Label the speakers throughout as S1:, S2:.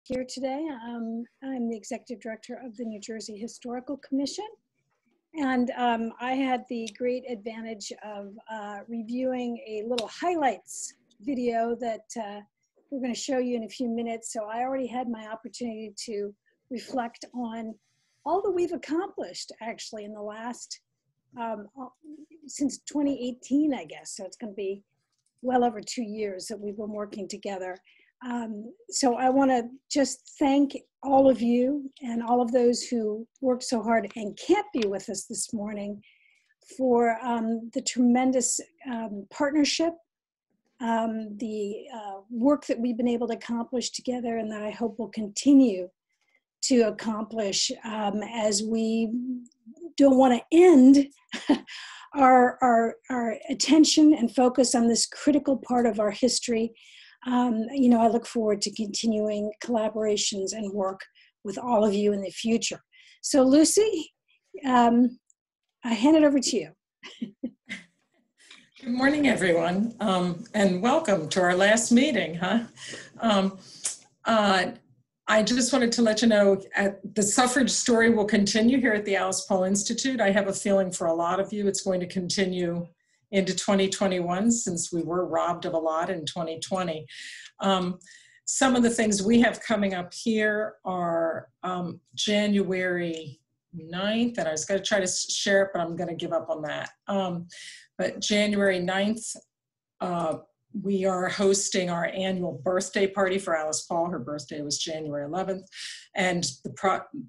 S1: here today. I'm the Executive Director of the New Jersey Historical Commission. And I had the great advantage of reviewing a little highlights video that we're going to show you in a few minutes. So I already had my opportunity to reflect on all that we've accomplished actually in the last, since 2018, I guess. So it's going to be well over 2 years that we've been working together. So I want to just thank all of you and all of those who worked so hard and can't be with us this morning for the tremendous partnership, the work that we've been able to accomplish together, and that I hope will continue to accomplish as we don't want to end our attention and focus on this critical part of our history. You know, I look forward to continuing collaborations and work with all of you in the future. So Lucy, I hand it over to you.
S2: Good morning, everyone, and welcome to our last meeting, huh? I just wanted to let you know the suffrage story will continue here at the Alice Paul Institute. I have a feeling for a lot of you it's going to continue into 2021 since we were robbed of a lot in 2020. Some of the things we have coming up here are January 9th, and I was going to try to share it, but I'm going to give up on that. But January 9th, we are hosting our annual birthday party for Alice Paul. Her birthday was January 11th. And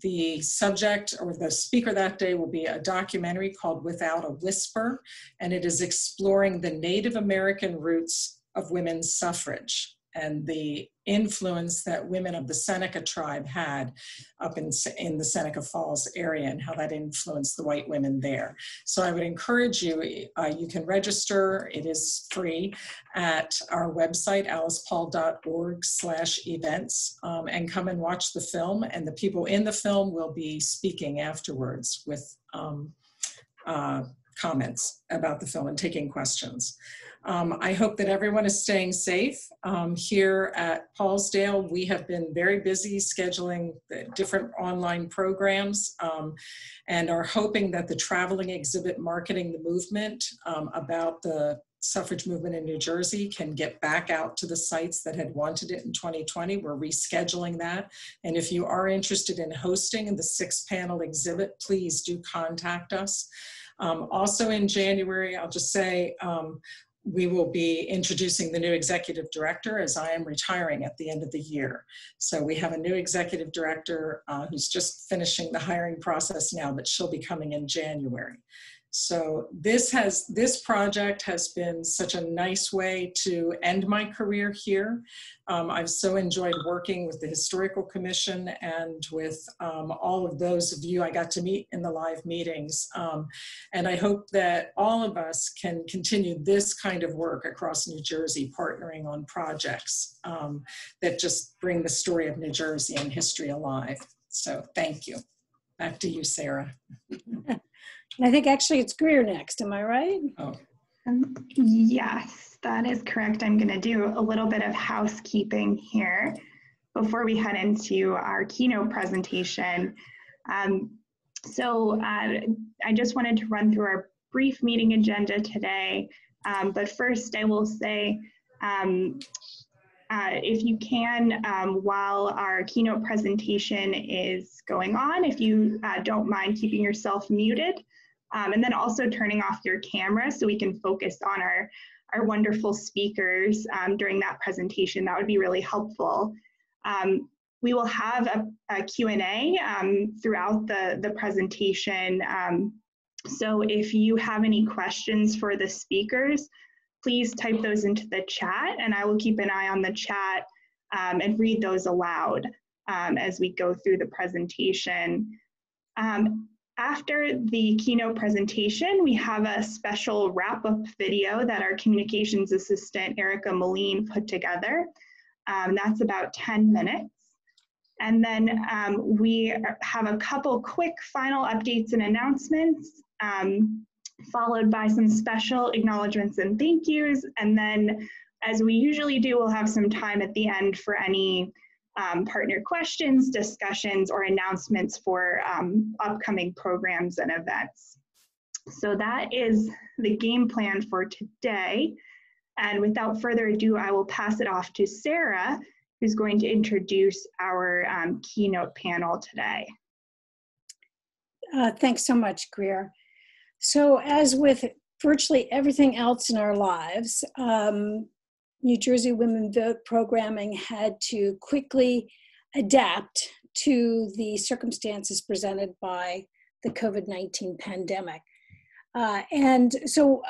S2: the subject or the speaker that day will be a documentary called Without a Whisper. And it is exploring the Native American roots of women's suffrage and the influence that women of the Seneca tribe had up in the Seneca Falls area and how that influenced the white women there. So I would encourage you, you can register, it is free, at our website, alicepaul.org/events, and come and watch the film. And the people in the film will be speaking afterwards with comments about the film and taking questions. I hope that everyone is staying safe. Here at Paulsdale, we have been very busy scheduling the different online programs and are hoping that the traveling exhibit Marketing the Movement about the suffrage movement in New Jersey can get back out to the sites that had wanted it in 2020. We're rescheduling that. And if you are interested in hosting the 6-panel exhibit, please do contact us. Also in January, I'll just say, we will be introducing the new executive director as I am retiring at the end of the year. So we have a new executive director who's just finishing the hiring process now, but she'll be coming in January. So this project has been such a nice way to end my career here. I've so enjoyed working with the Historical Commission and with all of those of you I got to meet in the live meetings. And I hope that all of us can continue this kind of work across New Jersey, partnering on projects that just bring the story of New Jersey and history alive. So thank you. Back to you, Sarah.
S1: And I think actually it's Greer next, am I right?
S2: Oh.
S3: Yes, that is correct. I'm going to do a little bit of housekeeping here before we head into our keynote presentation. I just wanted to run through our brief meeting agenda today. But first I will say, if you can, while our keynote presentation is going on, if you don't mind keeping yourself muted, and then also turning off your camera so we can focus on our wonderful speakers during that presentation, that would be really helpful. We will have a Q&A throughout the presentation. So if you have any questions for the speakers, please type those into the chat, and I will keep an eye on the chat and read those aloud as we go through the presentation. After the keynote presentation, we have a special wrap-up video that our communications assistant, Erica Moline, put together. That's about 10 minutes. And then we have a couple quick final updates and announcements, followed by some special acknowledgements and thank yous. And then, as we usually do, we'll have some time at the end for any partner questions, discussions, or announcements for upcoming programs and events. So that is the game plan for today. And without further ado, I will pass it off to Sarah, who's going to introduce our keynote panel today.
S1: Thanks so much, Greer. So as with virtually everything else in our lives, New Jersey Women Vote programming had to quickly adapt to the circumstances presented by the COVID-19 pandemic. And so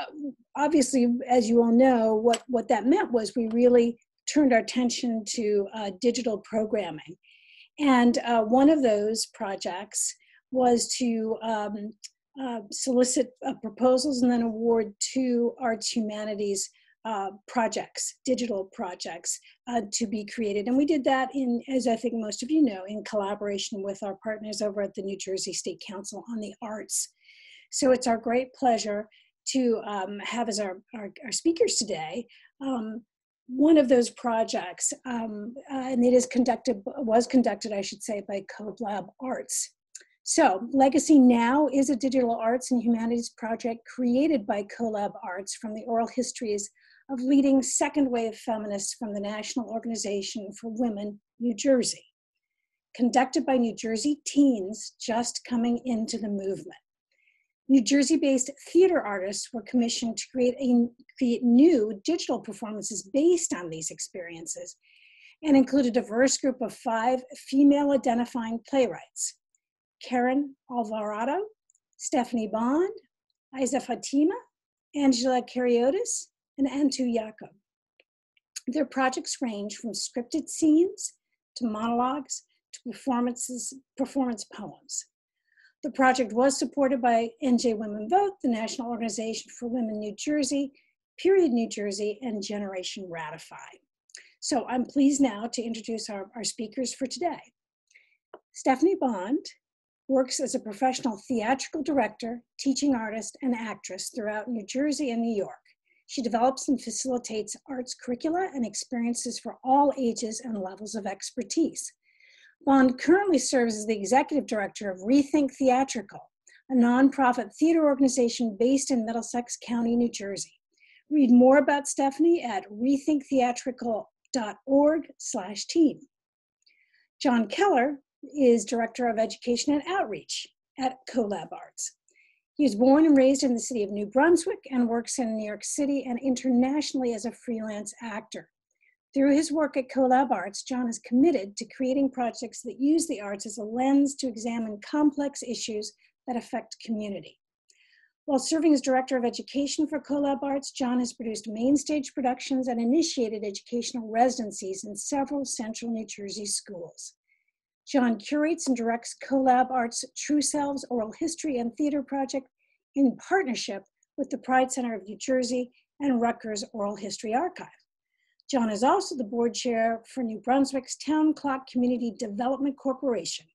S1: obviously, as you all know, what that meant was we really turned our attention to digital programming. And one of those projects was to solicit proposals and then award 2 arts humanities projects, digital projects to be created. And we did that in, as I think most of you know, in collaboration with our partners over at the New Jersey State Council on the Arts. So it's our great pleasure to have as our speakers today one of those projects, and it is was conducted, I should say, by CoLab Arts. So Legacy Now is a digital arts and humanities project created by CoLab Arts from the oral histories of leading second wave feminists from the National Organization for Women, New Jersey, conducted by New Jersey teens just coming into the movement. New Jersey-based theater artists were commissioned to create new digital performances based on these experiences and include a diverse group of 5 female-identifying playwrights: Karen Alvarado, Stephanie Bond, Isa Fatima, Angela Kariotis, and Antu Jacob. Their projects range from scripted scenes to monologues to performance poems. The project was supported by NJ Women Vote, the National Organization for Women New Jersey, Period New Jersey, and Generation Ratify. So I'm pleased now to introduce our speakers for today. Stephanie Bond works as a professional theatrical director, teaching artist, and actress throughout New Jersey and New York. She develops and facilitates arts curricula and experiences for all ages and levels of expertise. Bond currently serves as the executive director of Rethink Theatrical, a nonprofit theater organization based in Middlesex County, New Jersey. Read more about Stephanie at rethinktheatrical.org/team. John Keller is Director of Education and Outreach at CoLab Arts. He was born and raised in the city of New Brunswick and works in New York City and internationally as a freelance actor. Through his work at CoLab Arts, John is committed to creating projects that use the arts as a lens to examine complex issues that affect community. While serving as Director of Education for CoLab Arts, John has produced main stage productions and initiated educational residencies in several central New Jersey schools. John curates and directs CoLab Arts' True Selves Oral History and Theater Project in partnership with the Pride Center of New Jersey and Rutgers Oral History Archive. John is also the board chair for New Brunswick's Town Clock Community Development Corporation.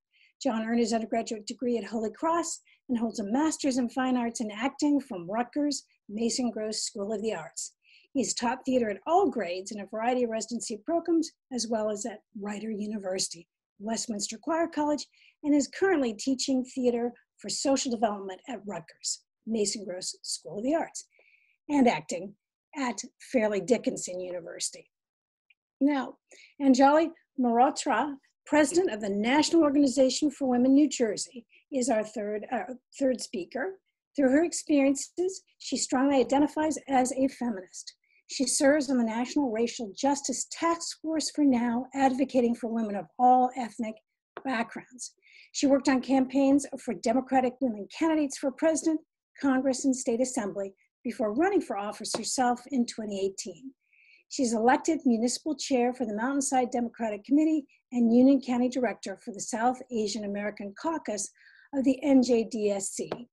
S1: John earned his undergraduate degree at Holy Cross and holds a master's in fine arts and acting from Rutgers Mason Gross School of the Arts. He's taught theater at all grades in a variety of residency programs, as well as at Rider University, Westminster Choir College, and is currently teaching theater for social development at Rutgers Mason Gross School of the Arts, and acting at Fairleigh Dickinson University. Now, Anjali Mehrotra, president of the National Organization for Women New Jersey, is our third speaker. Through her experiences, she strongly identifies as a feminist. She serves on the National Racial Justice Task Force for Now, advocating for women of all ethnic backgrounds. She worked on campaigns for Democratic women candidates for president, Congress, and state assembly before running for office herself in 2018. She's elected municipal chair for the Mountainside Democratic Committee and Union County director for the South Asian American Caucus of the NJDSC.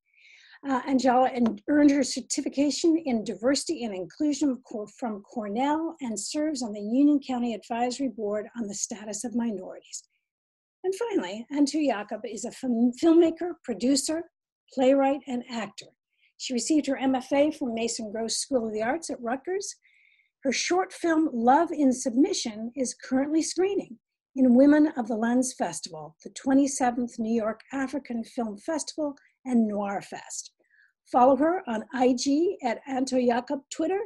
S1: Anjala earned her certification in diversity and inclusion from Cornell and serves on the Union County Advisory Board on the status of minorities. And finally, Antu Jacob is a filmmaker, producer, playwright, and actor. She received her MFA from Mason Gross School of the Arts at Rutgers. Her short film, Love in Submission, is currently screening in Women of the Lens Festival, the 27th New York African Film Festival, and Noir Fest. Follow her on IG at Anto Jacob Twitter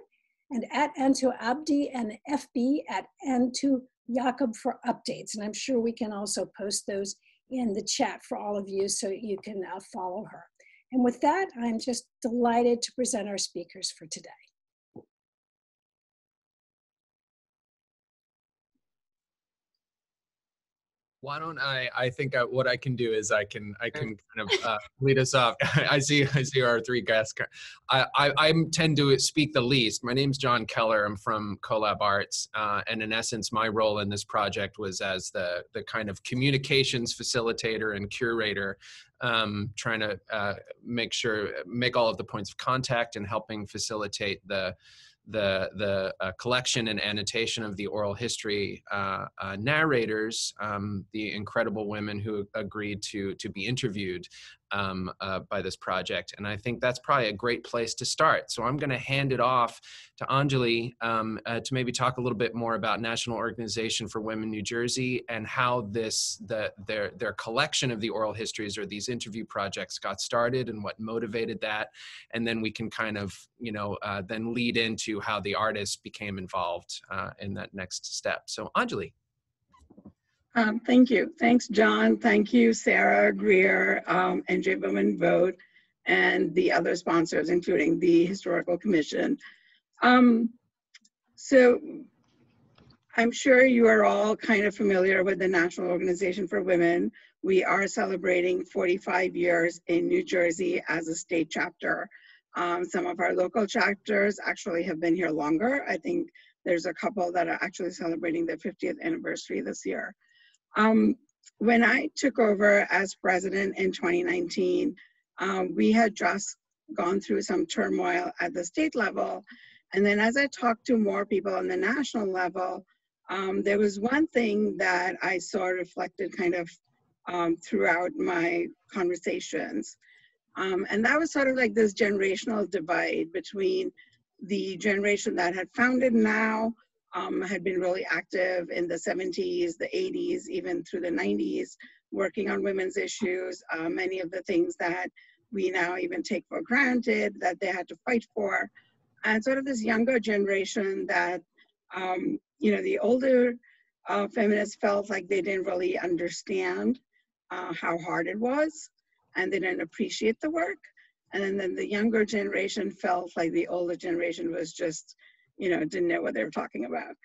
S1: and at Anto Abdi and FB at Anto Jacob for updates. And I'm sure we can also post those in the chat for all of you so you can follow her. And with that, I'm just delighted to present our speakers for today.
S4: Why don't I think what I can do is I can kind of lead us off. I see our three guests. I tend to speak the least. My name's John Keller. I'm from Collab Arts, and in essence, my role in this project was as the kind of communications facilitator and curator, trying to make all of the points of contact and helping facilitate the collection and annotation of the oral history narrators, the incredible women who agreed to be interviewed by this project. And I think that's probably a great place to start. So I'm going to hand it off to Anjali to maybe talk a little bit more about National Organization for Women New Jersey and how their collection of the oral histories or these interview projects got started and what motivated that. And then we can kind of, then lead into how the artists became involved in that next step. So Anjali.
S5: Thank you. Thanks, John. Thank you, Sarah, Greer, NJ Women Vote, and the other sponsors, including the Historical Commission. So I'm sure you are all kind of familiar with the National Organization for Women. We are celebrating 45 years in New Jersey as a state chapter. Some of our local chapters actually have been here longer. I think there's a couple that are actually celebrating their 50th anniversary this year. When I took over as president in 2019, we had just gone through some turmoil at the state level. And then as I talked to more people on the national level, there was one thing that I saw reflected kind of throughout my conversations. And that was sort of like this generational divide between the generation that had founded NOW, had been really active in the 70s, the 80s, even through the 90s, working on women's issues, many of the things that we now even take for granted that they had to fight for. And sort of this younger generation that, the older feminists felt like they didn't really understand how hard it was, and they didn't appreciate the work. And then the younger generation felt like the older generation was just, didn't know what they were talking about.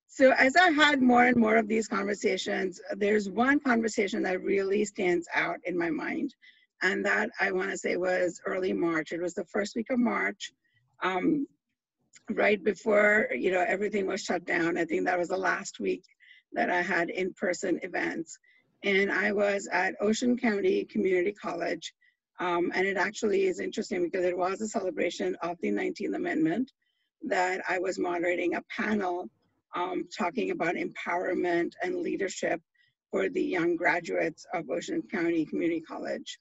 S5: So as I had more and more of these conversations, there's one conversation that really stands out in my mind. And that I want to say was early March. It was the first week of March, right before, everything was shut down. I think that was the last week that I had in-person events. And I was at Ocean County Community College. And it actually is interesting because it was a celebration of the 19th Amendment that I was moderating a panel talking about empowerment and leadership for the young graduates of Ocean County Community College.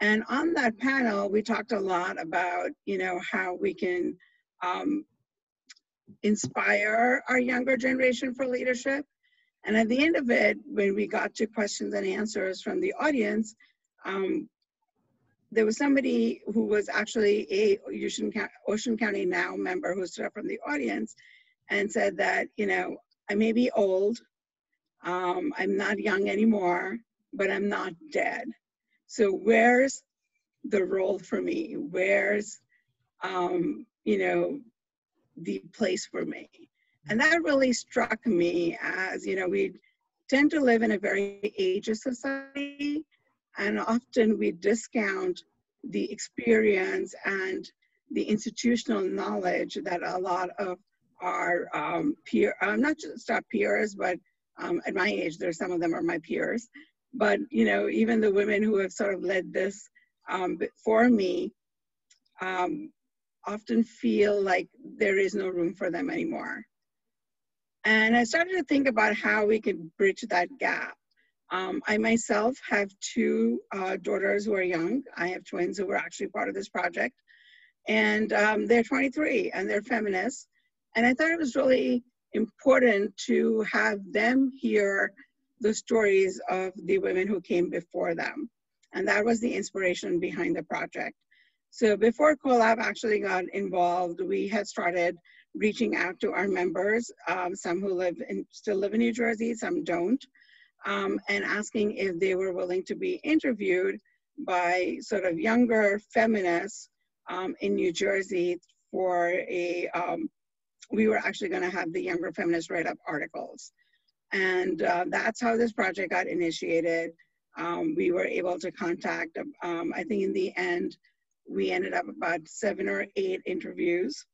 S5: And on that panel, we talked a lot about, how we can inspire our younger generation for leadership. And at the end of it, when we got to questions and answers from the audience, there was somebody who was actually a Ocean County NOW member who stood up from the audience and said that, I may be old, I'm not young anymore, but I'm not dead. So where's the role for me? Where's, the place for me? And that really struck me as, we tend to live in a very ageist society, and often we discount the experience and the institutional knowledge that a lot of our not just our peers, but at my age, there's some of them are my peers, but even the women who have sort of led this for me often feel like there is no room for them anymore. And I started to think about how we could bridge that gap. I myself have two daughters who are young. I have twins who were actually part of this project. And they're 23 and they're feminists. And I thought it was really important to have them hear the stories of the women who came before them. And that was the inspiration behind the project. So before CoLab actually got involved, we had started reaching out to our members, some who still live in New Jersey, some don't, and asking if they were willing to be interviewed by sort of younger feminists in New Jersey for we were actually going to have the younger feminists write up articles. And that's how this project got initiated. We were able to contact, I think in the end, we ended up about 7 or 8 interviews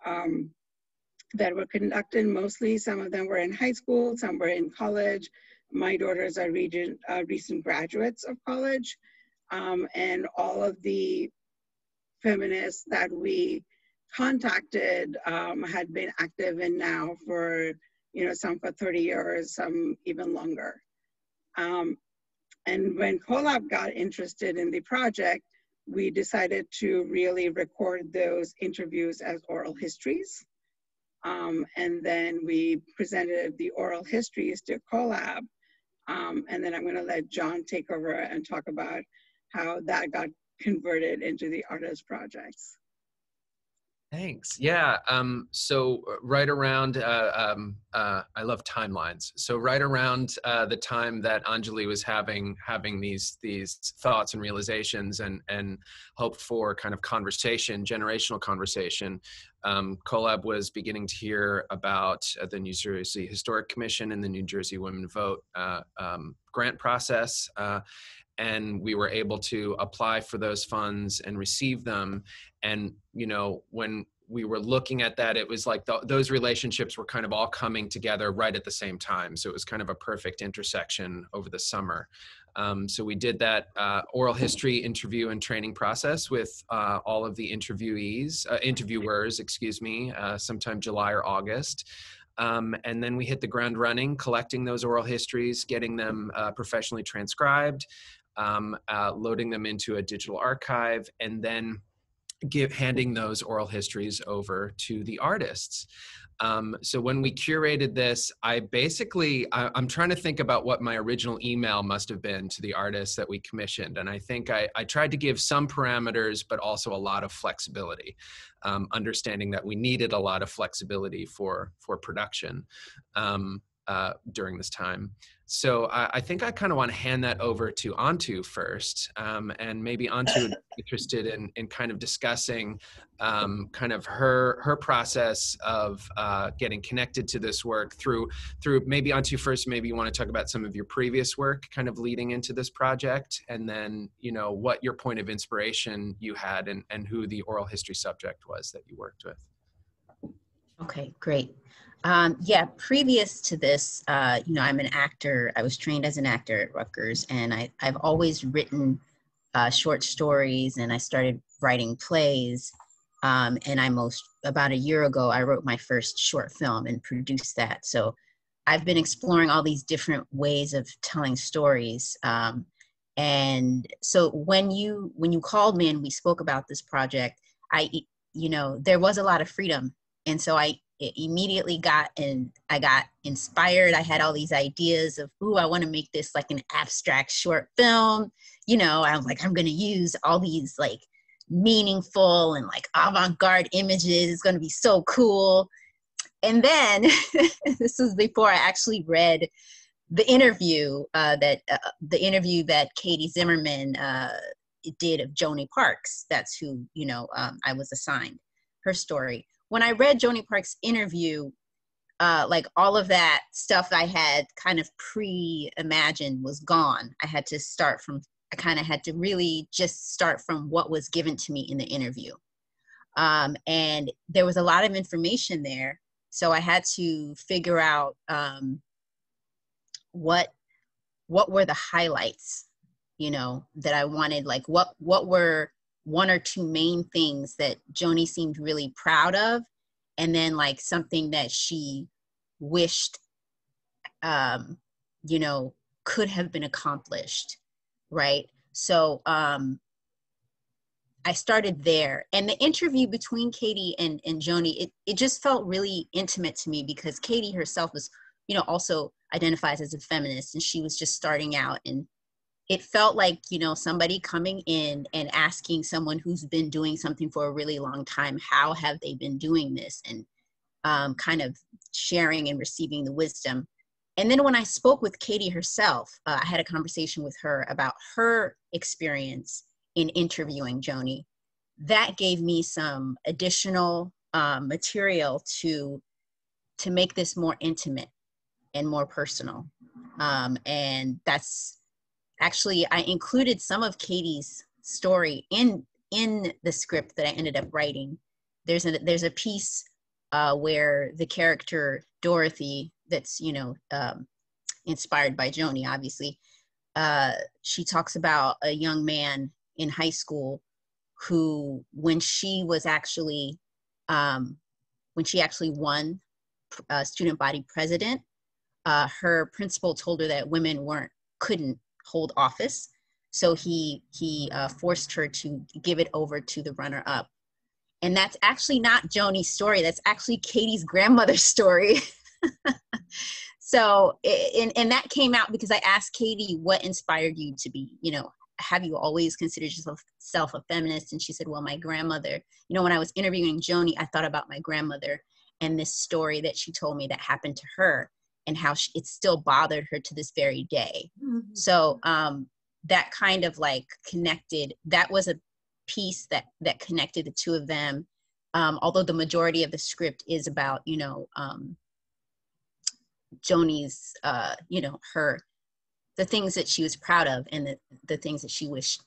S5: that were conducted. Mostly, some of them were in high school, some were in college. My daughters are recent graduates of college. And all of the feminists that we contacted had been active in now for, some for 30 years, some even longer. And when CoLab got interested in the project, we decided to really record those interviews as oral histories. And then we presented the oral histories to CoLab. And then I'm going to let John take over and talk about how that got converted into the artist projects.
S4: Thanks. Yeah. So right around, I love timelines. So right around the time that Anjali was having these thoughts and realizations and hoped for kind of conversation, generational conversation, CoLab was beginning to hear about the New Jersey Historic Commission and the New Jersey Women Vote grant process. And we were able to apply for those funds and receive them. And, when we were looking at that, it was like those relationships were kind of all coming together right at the same time. So it was kind of a perfect intersection over the summer. So we did that oral history interview and training process with all of the interviewers, sometime July or August. And then we hit the ground running, collecting those oral histories, getting them professionally transcribed, loading them into a digital archive, and then handing those oral histories over to the artists. So when we curated this, I'm trying to think about what my original email must have been to the artists that we commissioned. And I think I tried to give some parameters, but also a lot of flexibility, understanding that we needed a lot of flexibility for production during this time. So I think I kind of want to hand that over to Antu first, and maybe Antu would be interested in kind of discussing kind of her process of getting connected to this work through maybe Antu first. Maybe you want to talk about some of your previous work kind of leading into this project, and then what your point of inspiration you had and who the oral history subject was that you worked with.
S6: Okay, great. Yeah, previous to this, I'm an actor. I was trained as an actor at Rutgers, and I've always written short stories, and I started writing plays. And about a year ago, I wrote my first short film and produced that. So I've been exploring all these different ways of telling stories. And so when you called me and we spoke about this project, there was a lot of freedom. And so I immediately got inspired. I had all these ideas of, I want to make this like an abstract short film. I was like, I'm going to use all these like meaningful and like avant-garde images. It's going to be so cool. And then this was before I actually read the interview that Katie Zimmerman did of Joni Parks. That's who, I was assigned her story. When I read Joni Parks' interview, like all of that stuff I had kind of pre-imagined was gone. I kind of had to really just start from what was given to me in the interview. And there was a lot of information there. So I had to figure out what were the highlights, that I wanted, like what were one or two main things that Joni seemed really proud of, and then like something that she wished, could have been accomplished, right? So I started there. And the interview between Katie and Joni, it just felt really intimate to me because Katie herself was, you know, also identifies as a feminist, and she was just starting out. And it felt like, you know, somebody coming in and asking someone who's been doing something for a really long time, how have they been doing this? And kind of sharing and receiving the wisdom. And then when I spoke with Katie herself, I had a conversation with her about her experience in interviewing Joni. That gave me some additional material to make this more intimate and more personal. And that's actually, I included some of Katie's story in the script that I ended up writing. There's a piece where the character Dorothy, that's, you know, inspired by Joni, obviously, she talks about a young man in high school who, when she actually won student body president, her principal told her that women couldn't hold office. So he forced her to give it over to the runner-up. And that's actually not Joni's story. That's actually Katie's grandmother's story. So, and that came out because I asked Katie, what inspired you to be, you know, have you always considered yourself a feminist? And she said, well, my grandmother, you know, when I was interviewing Joni, I thought about my grandmother and this story that she told me that happened to her and how it still bothered her to this very day. Mm-hmm. So that kind of like connected, that was a piece that connected the two of them. Although the majority of the script is about, you know, Joni's, you know, the things that she was proud of and the things that she wished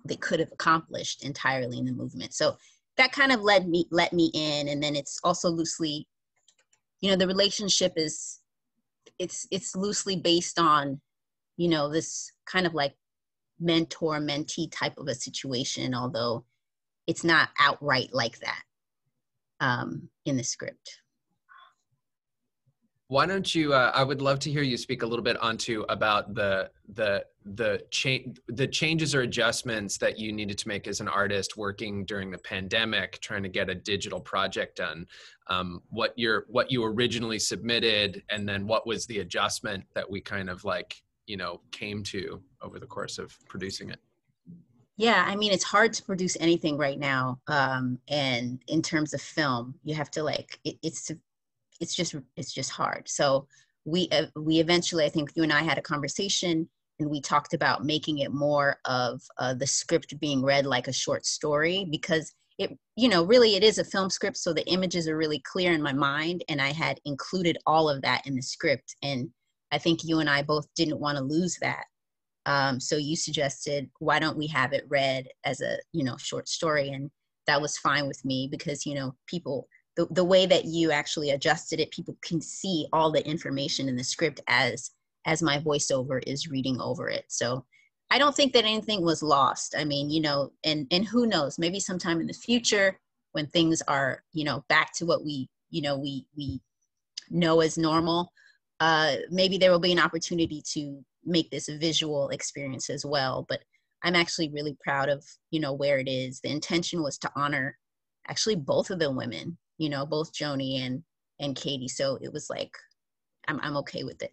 S6: they could have accomplished entirely in the movement. So that kind of let me in. And then it's also loosely, you know, the relationship is, it's loosely based on, you know, this kind of like mentor-mentee type of a situation, although it's not outright like that in the script.
S4: Why don't you, I would love to hear you speak a little bit about the changes or adjustments that you needed to make as an artist working during the pandemic, trying to get a digital project done. What you originally submitted, and then what was the adjustment that we kind of like, you know, came to over the course of producing it?
S6: Yeah, I mean, it's hard to produce anything right now. And in terms of film, you have to like, it's just hard. So we eventually, I think you and I had a conversation and we talked about making it more of the script being read like a short story, because it, you know, really it is a film script. So the images are really clear in my mind, and I had included all of that in the script. And I think you and I both didn't want to lose that. So you suggested, why don't we have it read as a, you know, short story? And that was fine with me because, you know, people, the way that you actually adjusted it, people can see all the information in the script as my voiceover is reading over it. So I don't think that anything was lost. I mean, you know, and who knows, maybe sometime in the future when things are, you know, back to what we know as normal, maybe there will be an opportunity to make this a visual experience as well. But I'm actually really proud of, you know, where it is. The intention was to honor actually both of the women, you know, both Joni and Katie. So it was like, I'm okay with it,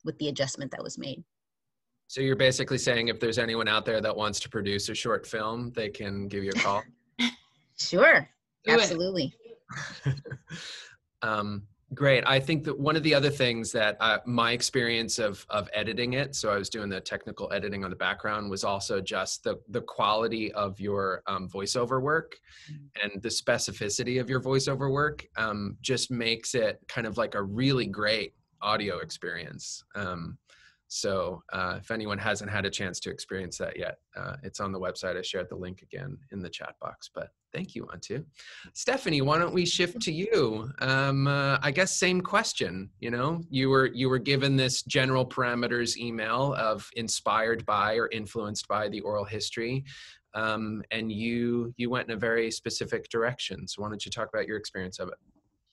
S6: with the adjustment that was made.
S4: So you're basically saying if there's anyone out there that wants to produce a short film, they can give you a call?
S6: Sure, absolutely.
S4: Great. I think that one of the other things that my experience of editing it, so I was doing the technical editing on the background, was also just the quality of your voiceover work and the specificity of your voiceover work just makes it kind of like a really great audio experience. So if anyone hasn't had a chance to experience that yet, it's on the website. I shared the link again in the chat box, but thank you, Antu. Stephanie, why don't we shift to you? I guess same question, you know, you were given this general parameters email of inspired by or influenced by the oral history, and you went in a very specific direction. So why don't you talk about your experience of it?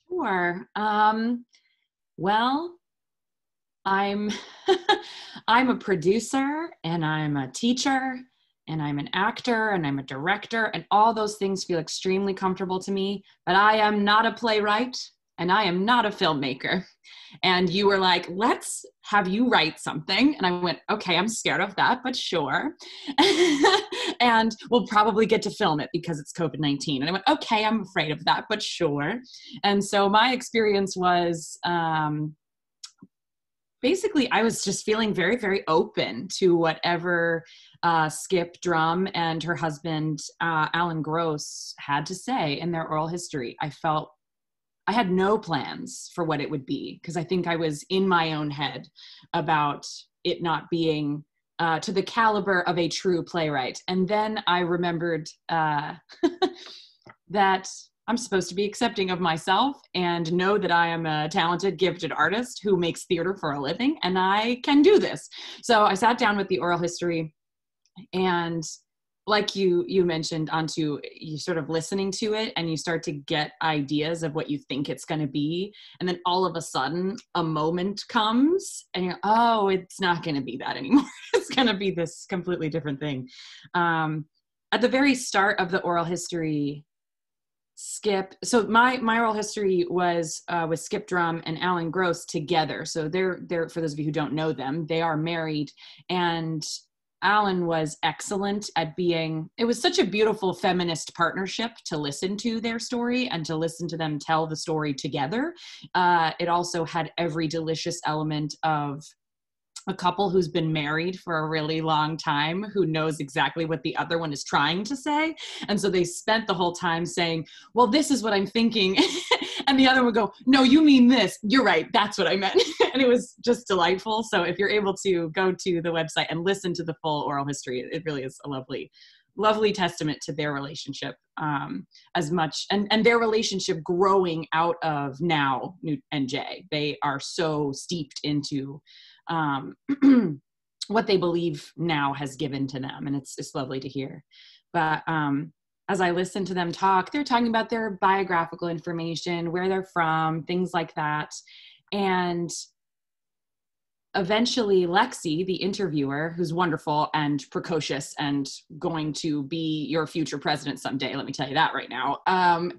S7: Sure. Well, I'm a producer and I'm a teacher and I'm an actor and I'm a director, and all those things feel extremely comfortable to me, but I am not a playwright and I am not a filmmaker. And you were like, let's have you write something. And I went, okay, I'm scared of that, but sure. And we'll probably get to film it because it's COVID-19. And I went, okay, I'm afraid of that, but sure. And so my experience was, basically, I was just feeling very, very open to whatever Skip Drum and her husband, Alan Gross, had to say in their oral history. I felt I had no plans for what it would be, because I think I was in my own head about it not being to the caliber of a true playwright. And then I remembered that I'm supposed to be accepting of myself and know that I am a talented, gifted artist who makes theater for a living, and I can do this. So I sat down with the oral history, and like you mentioned, onto you sort of listening to it and you start to get ideas of what you think it's going to be. And then all of a sudden a moment comes and you're, oh, it's not going to be that anymore. It's going to be this completely different thing. At the very start of the oral history, Skip, so my oral history was with Skip Drum and Alan Gross together. So they're, for those of you who don't know them, they are married, and Alan was excellent at being, it was such a beautiful feminist partnership to listen to their story and to listen to them tell the story together. It also had every delicious element of a couple who's been married for a really long time, who knows exactly what the other one is trying to say. And so they spent the whole time saying, well, this is what I'm thinking. And the other would go, no, you mean this. You're right. That's what I meant. And it was just delightful. So if you're able to go to the website and listen to the full oral history, it really is a lovely, lovely testament to their relationship, as much, and their relationship growing out of now and Jay. They are so steeped into what they believe now has given to them. And it's lovely to hear. But as I listen to them talk, they're talking about their biographical information, where they're from, things like that. And eventually Lexi, the interviewer, who's wonderful and precocious and going to be your future president someday, let me tell you that right now,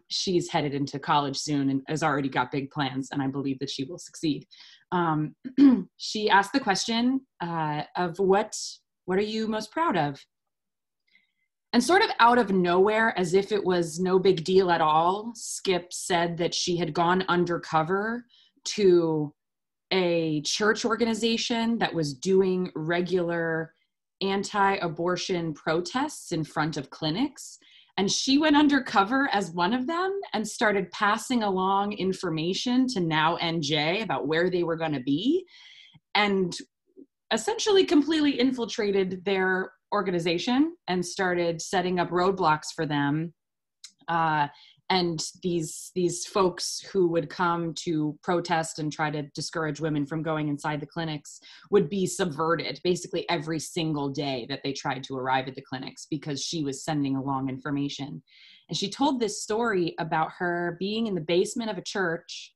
S7: she's headed into college soon and has already got big plans, and I believe that she will succeed. She asked the question of what are you most proud of? And sort of out of nowhere, as if it was no big deal at all, Skip said that she had gone undercover to a church organization that was doing regular anti-abortion protests in front of clinics. And she went undercover as one of them and started passing along information to Now NJ about where they were going to be, and essentially completely infiltrated their organization and started setting up roadblocks for them. And these folks who would come to protest and try to discourage women from going inside the clinics would be subverted basically every single day that they tried to arrive at the clinics, because she was sending along information. And she told this story about her being in the basement of a church,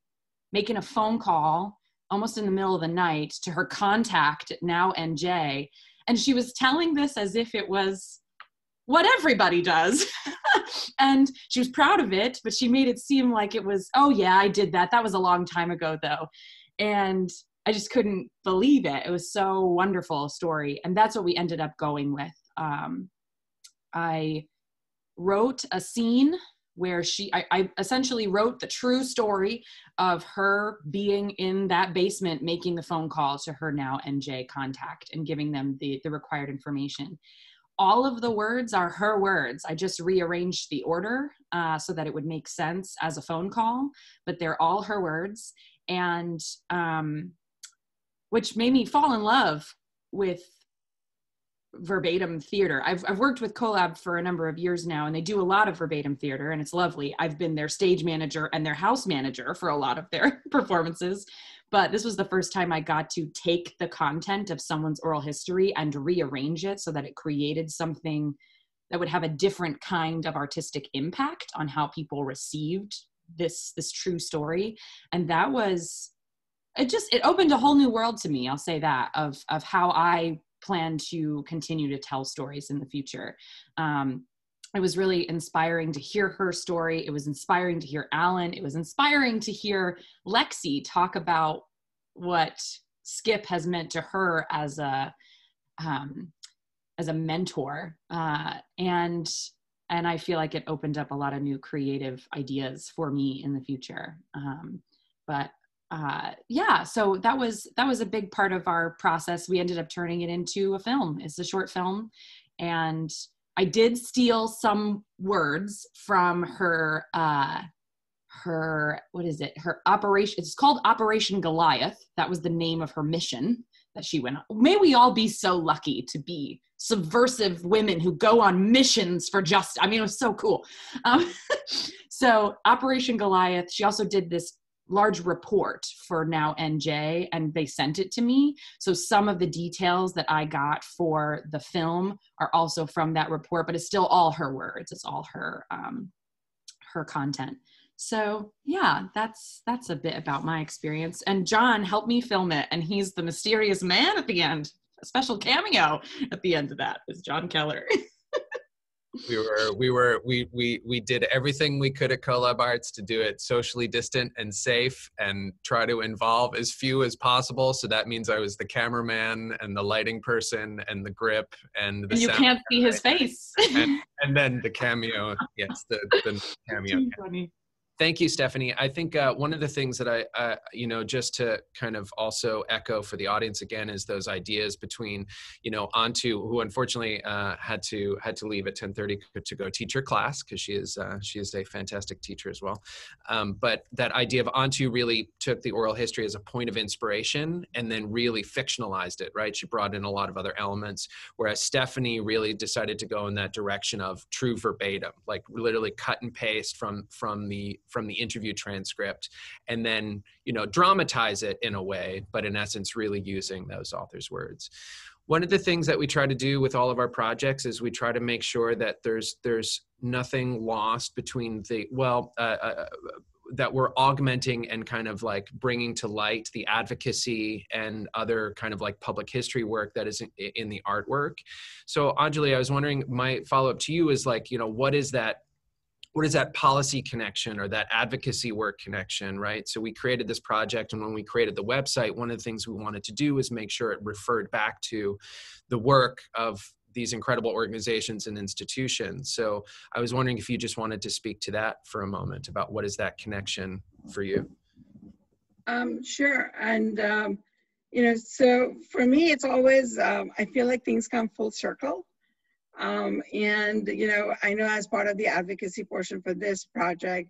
S7: making a phone call almost in the middle of the night to her contact at Now NJ. And she was telling this as if it was what everybody does. And she was proud of it, but she made it seem like it was, oh yeah, I did that. That was a long time ago though. And I just couldn't believe it. It was so wonderful a story. And that's what we ended up going with. I wrote a scene where I essentially wrote the true story of her being in that basement, making the phone call to her Now NJ contact and giving them the required information. All of the words are her words. I just rearranged the order so that it would make sense as a phone call, but they're all her words. And which made me fall in love with verbatim theater. I've worked with Collab for a number of years now, and they do a lot of verbatim theater, and it's lovely. I've been their stage manager and their house manager for a lot of their performances. But this was the first time I got to take the content of someone's oral history and rearrange it so that it created something that would have a different kind of artistic impact on how people received this true story. And that was, it opened a whole new world to me, I'll say that, of how I plan to continue to tell stories in the future. It was really inspiring to hear her story. It was inspiring to hear Alan. It was inspiring to hear Lexi talk about what Skip has meant to her as a mentor. And I feel like it opened up a lot of new creative ideas for me in the future. Yeah, so that was a big part of our process. We ended up turning it into a film. It's a short film. And I did steal some words from her what is it? Her operation. It's called Operation Goliath. That was the name of her mission that she went on. May we all be so lucky to be subversive women who go on missions for justice. I mean, it was so cool. So Operation Goliath, she also did this large report for Now NJ, and they sent it to me. So some of the details that I got for the film are also from that report, but it's still all her words. It's all her content. So yeah, that's a bit about my experience. And John helped me film it, and he's the mysterious man at the end. A special cameo at the end of that is John Keller.
S4: We did everything we could at Collab Arts to do it socially distant and safe and try to involve as few as possible. So that means I was the cameraman and the lighting person and the grip and the
S7: you
S4: sound
S7: can't see his face.
S4: and then the cameo. Yes, the cameo.
S7: Too funny.
S4: Thank you, Stephanie. I think one of the things that I just to kind of also echo for the audience again is those ideas between, Antu, who unfortunately had to leave at 10:30 to go teach her class because she is a fantastic teacher as well. But that idea of Antu really took the oral history as a point of inspiration and then really fictionalized it, right? She brought in a lot of other elements, whereas Stephanie really decided to go in that direction of true verbatim, like literally cut and paste from the interview transcript, and then, dramatize it in a way, but in essence, really using those authors' words. One of the things that we try to do with all of our projects is we try to make sure that there's nothing lost between that we're augmenting and kind of like bringing to light the advocacy and other kind of like public history work that is in the artwork. So Anjali, I was wondering, my follow-up to you is like, what is that policy connection or that advocacy work connection, right? So we created this project, and when we created the website, one of the things we wanted to do was make sure it referred back to the work of these incredible organizations and institutions. So I was wondering if you just wanted to speak to that for a moment about what is that connection for you?
S5: Sure. And, so for me, it's always, I feel like things come full circle. And, I know as part of the advocacy portion for this project,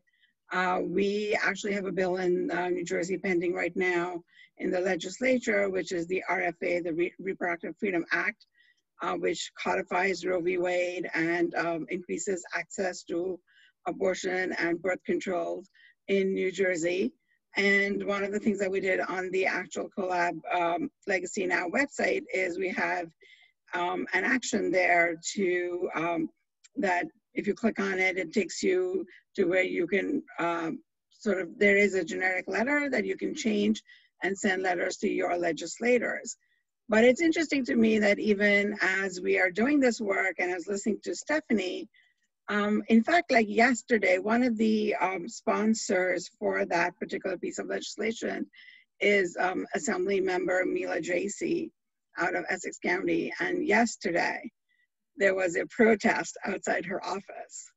S5: we actually have a bill in New Jersey pending right now in the legislature, which is the RFA, the Reproductive Freedom Act, which codifies Roe v. Wade and increases access to abortion and birth control in New Jersey. And one of the things that we did on the actual Collab Legacy Now website is we have an action there to that if you click on it, it takes you to where you can there is a generic letter that you can change and send letters to your legislators. But it's interesting to me that even as we are doing this work and I was listening to Stephanie, in fact, like yesterday, one of the sponsors for that particular piece of legislation is Assembly Member Mila Jacey out of Essex County. And yesterday, there was a protest outside her office.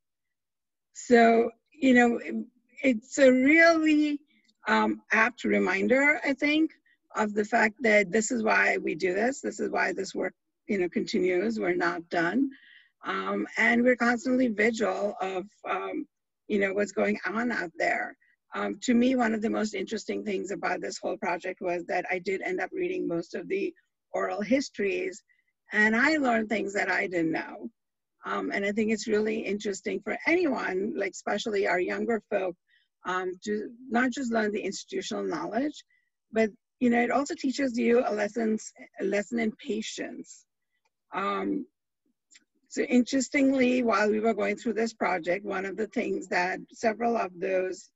S5: So, it's a really apt reminder, I think, of the fact that this is why we do this. This is why this work, continues. We're not done. And we're constantly vigil of, what's going on out there. To me, one of the most interesting things about this whole project was that I did end up reading most of the oral histories, and I learned things that I didn't know. And I think it's really interesting for anyone, like especially our younger folk, to not just learn the institutional knowledge, but it also teaches you a lesson in patience. So interestingly, while we were going through this project, one of the things that several of those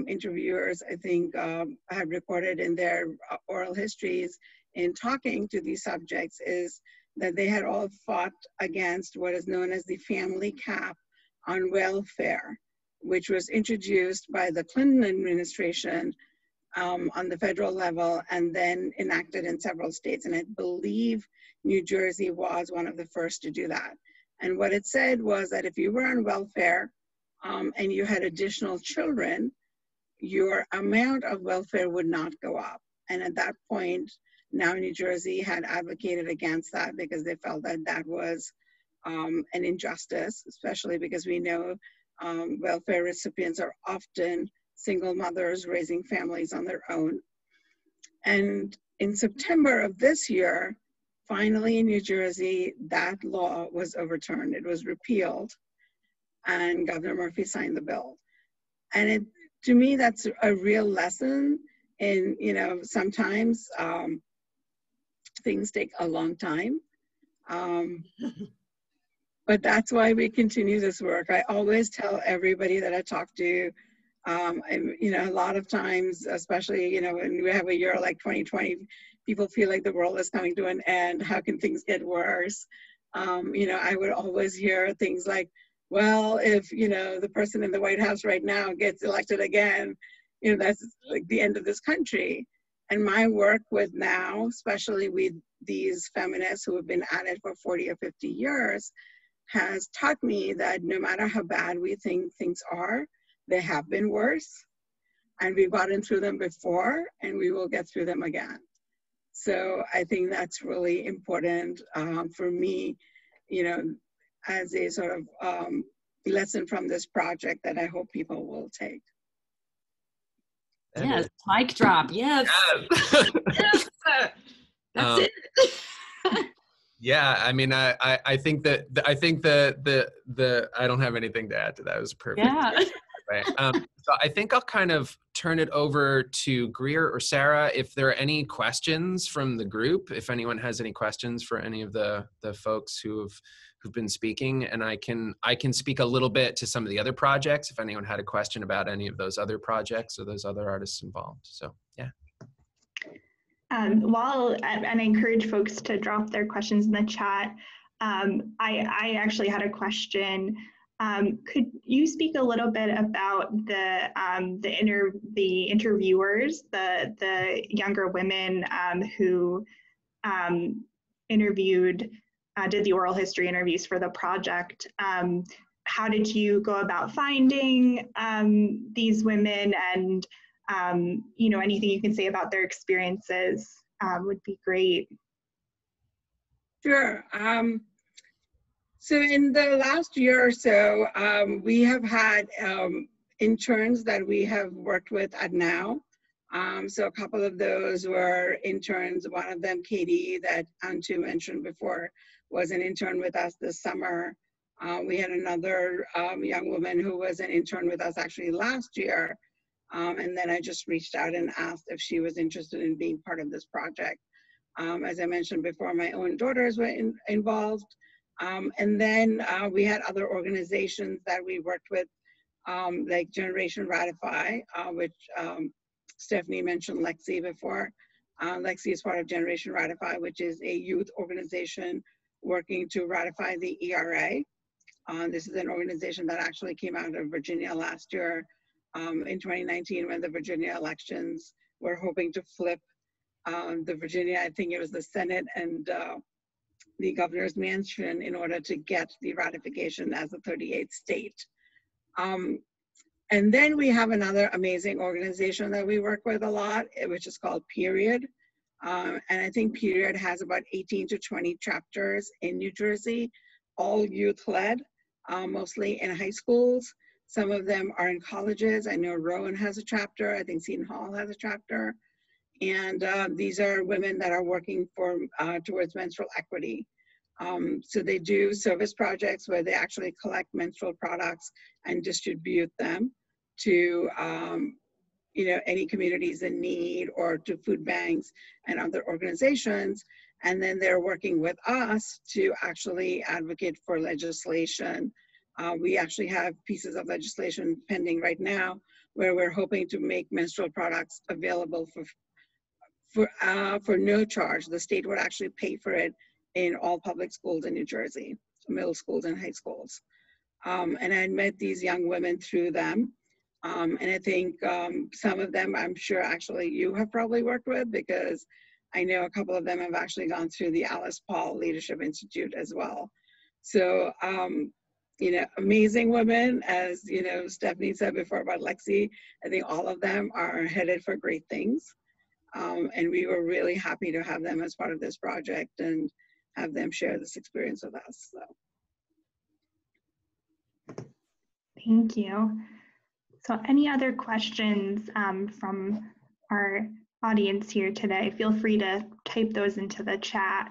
S5: interviewers, I think, have recorded in their oral histories in talking to these subjects is that they had all fought against what is known as the family cap on welfare, which was introduced by the Clinton administration on the federal level and then enacted in several states. And I believe New Jersey was one of the first to do that. And what it said was that if you were on welfare and you had additional children, your amount of welfare would not go up. And at that point, now New Jersey had advocated against that because they felt that that was an injustice, especially because we know welfare recipients are often single mothers raising families on their own. And in September of this year, finally in New Jersey, that law was overturned. It was repealed and Governor Murphy signed the bill. And to me, that's a real lesson in, you know, sometimes things take a long time. But that's why we continue this work. I always tell everybody that I talk to, and, you know, a lot of times, especially, you know, when we have a year like 2020, people feel like the world is coming to an end. How can things get worse? You know, I would always hear things like, well, if, you know, the person in the White House right now gets elected again, you know, that's like the end of this country. And my work with now, especially with these feminists who have been at it for 40 or 50 years, has taught me that no matter how bad we think things are, they have been worse, and we've gotten through them before, and we will get through them again. So I think that's really important for me, you know, as a sort of lesson from this project that I hope people will take.
S7: Yes, mic drop. Yes. Yes. That's it.
S4: Yeah, I mean, I think that I don't have anything to add to that. It was perfect.
S7: Yeah.
S4: Right. So I think I'll kind of turn it over to Greer or Sarah if there are any questions from the group. If anyone has any questions for any of the folks who've been speaking, and I can speak a little bit to some of the other projects if anyone had a question about any of those other projects or those other artists involved. So yeah.
S3: And I encourage folks to drop their questions in the chat. I actually had a question. Could you speak a little bit about the interviewers, the younger women who did the oral history interviews for the project? How did you go about finding these women, and you know, anything you can say about their experiences would be great.
S5: Sure. So in the last year or so, we have had interns that we have worked with at Now. So a couple of those were interns. One of them, Katie, that Antu mentioned before, was an intern with us this summer. We had another young woman who was an intern with us actually last year. And then I just reached out and asked if she was interested in being part of this project. As I mentioned before, my own daughters were involved. And then we had other organizations that we worked with, like Generation Ratify, which Stephanie mentioned Lexi before. Lexi is part of Generation Ratify, which is a youth organization working to ratify the ERA. This is an organization that actually came out of Virginia last year in 2019 when the Virginia elections were hoping to flip the Virginia, I think it was the Senate and the governor's mansion in order to get the ratification as the 38th state. And then we have another amazing organization that we work with a lot, which is called Period. And I think Period has about 18 to 20 chapters in New Jersey, all youth-led, mostly in high schools. Some of them are in colleges. I know Rowan has a chapter. I think Seton Hall has a chapter. And these are women that are working for towards menstrual equity. So they do service projects where they actually collect menstrual products and distribute them to you know, any communities in need or to food banks and other organizations. And then they're working with us to actually advocate for legislation. We actually have pieces of legislation pending right now where we're hoping to make menstrual products available for no charge. The state would actually pay for it in all public schools in New Jersey, middle schools and high schools. And I met these young women through them. And I think some of them, I'm sure actually you have probably worked with, because I know a couple of them have actually gone through the Alice Paul Leadership Institute as well. So, you know, amazing women, as, you know, Stephanie said before about Lexi. I think all of them are headed for great things. And we were really happy to have them as part of this project and have them share this experience with us. So.
S3: Thank you. So any other questions from our audience here today? Feel free to type those into the chat.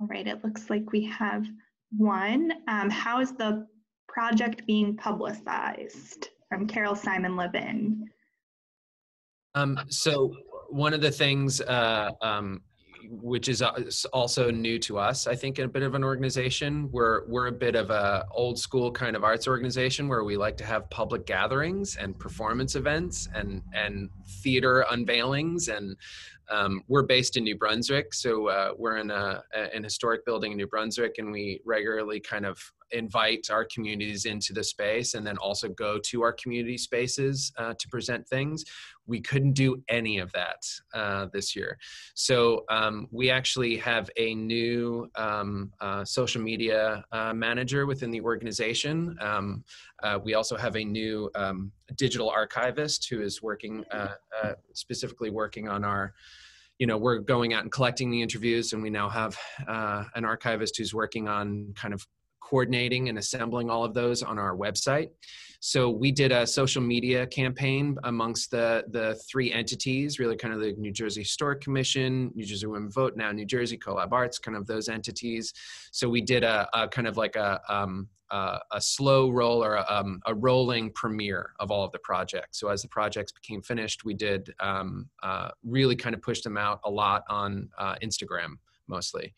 S3: All right, it looks like we have one. How is the project being publicized? From Carol Simon Levin.
S4: So one of the things which is also new to us, I think, in a bit of an organization. We're a bit of a old school kind of arts organization where we like to have public gatherings and performance events and theater unveilings. And we're based in New Brunswick, so we're in an historic building in New Brunswick, and we regularly kind of invite our communities into the space and then also go to our community spaces to present things. We couldn't do any of that this year. So we actually have a new social media manager within the organization. We also have a new digital archivist who is working, specifically working on our, we're going out and collecting the interviews, and we now have an archivist who's working on kind of coordinating and assembling all of those on our website. So we did a social media campaign amongst the three entities, really kind of the New Jersey Historic Commission, New Jersey Women Vote, now New Jersey Collab Arts, kind of those entities. So we did a kind of like a slow roll or a rolling premiere of all of the projects. So as the projects became finished, we did really kind of push them out a lot on Instagram mostly.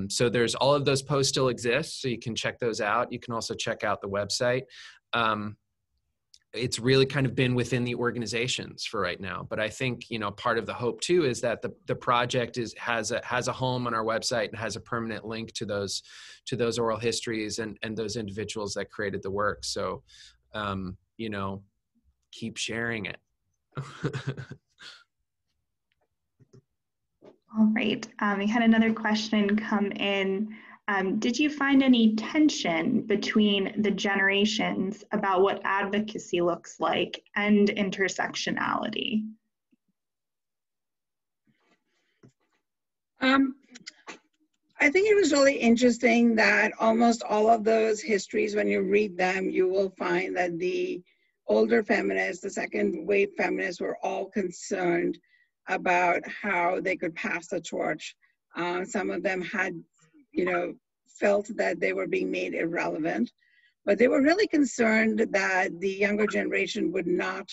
S4: So there's all of those posts still exist, so you can check those out. You can also check out the website. It's really kind of been within the organizations for right now. But I think, part of the hope too is that the project has a home on our website and has a permanent link to those oral histories and those individuals that created the work. So, keep sharing it.
S3: All right, we had another question come in. Did you find any tension between the generations about what advocacy looks like and intersectionality?
S5: I think it was really interesting that almost all of those histories, when you read them, you will find that the older feminists, the second wave feminists, were all concerned about how they could pass the torch. Some of them had, felt that they were being made irrelevant, but they were really concerned that the younger generation would not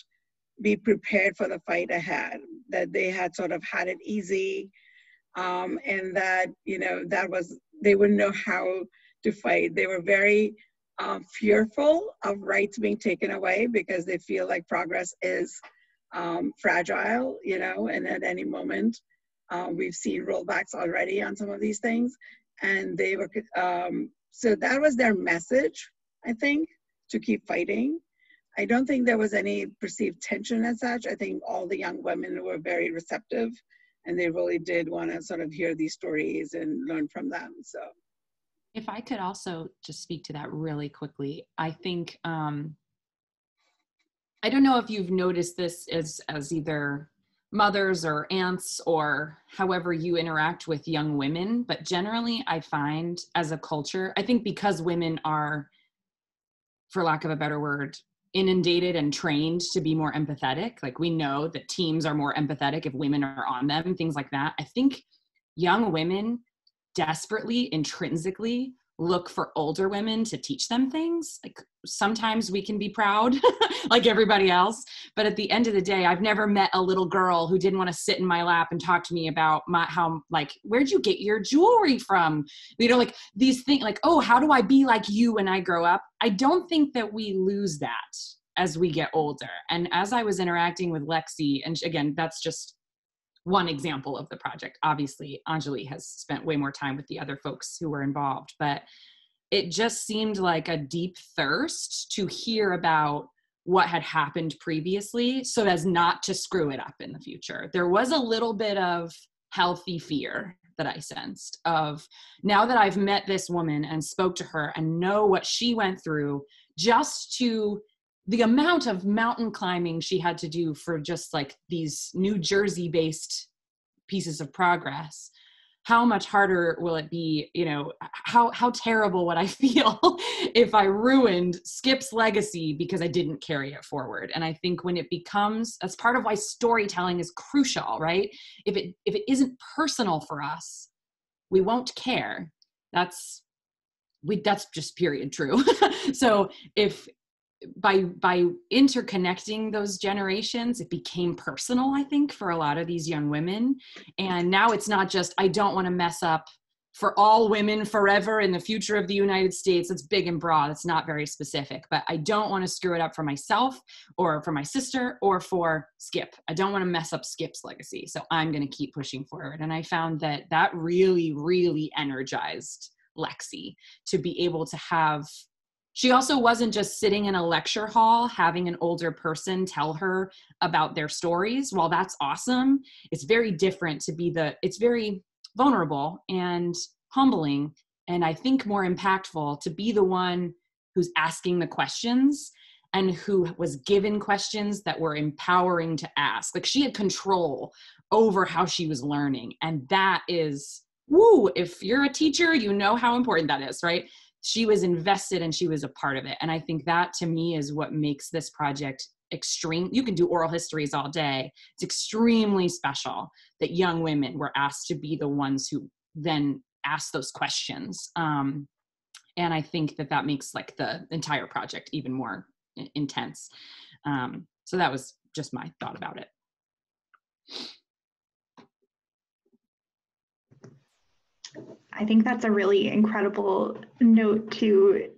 S5: be prepared for the fight ahead, that they had sort of had it easy, and that, they wouldn't know how to fight. They were very fearful of rights being taken away because they feel like progress is fragile, and at any moment, we've seen rollbacks already on some of these things. And they were, so that was their message, I think, to keep fighting. I don't think there was any perceived tension as such. I think all the young women were very receptive, and they really did want to sort of hear these stories and learn from them, so.
S7: If I could also just speak to that really quickly, I think, I don't know if you've noticed this as either mothers or aunts or however you interact with young women, but generally I find as a culture, I think because women are, for lack of a better word, inundated and trained to be more empathetic. Like we know that teams are more empathetic if women are on them, things like that. I think young women desperately, intrinsically look for older women to teach them things. Like sometimes we can be proud like everybody else, but at the end of the day, I've never met a little girl who didn't want to sit in my lap and talk to me about where'd you get your jewelry from? Like these things like, oh, how do I be like you when I grow up? I don't think that we lose that as we get older. And as I was interacting with Lexi, and again, that's just one example of the project. Obviously, Anjali has spent way more time with the other folks who were involved, but it just seemed like a deep thirst to hear about what had happened previously so as not to screw it up in the future. There was a little bit of healthy fear that I sensed of, now that I've met this woman and spoke to her and know what she went through, just to the amount of mountain climbing she had to do for just like these New Jersey based pieces of progress. How much harder will it be, you know, how terrible would I feel if I ruined Skip's legacy because I didn't carry it forward? And I think when it becomes, that's part of why storytelling is crucial, right? If it isn't personal for us, we won't care. That's just period true. So if by interconnecting those generations, it became personal, I think, for a lot of these young women. And now it's not just, I don't want to mess up for all women forever in the future of the United States. It's big and broad. It's not very specific, but I don't want to screw it up for myself or for my sister or for Skip. I don't want to mess up Skip's legacy. So I'm going to keep pushing forward. And I found that really, really energized Lexi to be able to have. She also wasn't just sitting in a lecture hall having an older person tell her about their stories. While that's awesome, it's very different to be it's very vulnerable and humbling, and I think more impactful to be the one who's asking the questions and who was given questions that were empowering to ask. Like, she had control over how she was learning. And that is, woo, if you're a teacher, you know how important that is, right? She was invested and she was a part of it. And I think that to me is what makes this project extreme. You can do oral histories all day. It's extremely special that young women were asked to be the ones who then ask those questions. And I think that makes like the entire project even more intense. So that was just my thought about it.
S3: I think that's a really incredible note to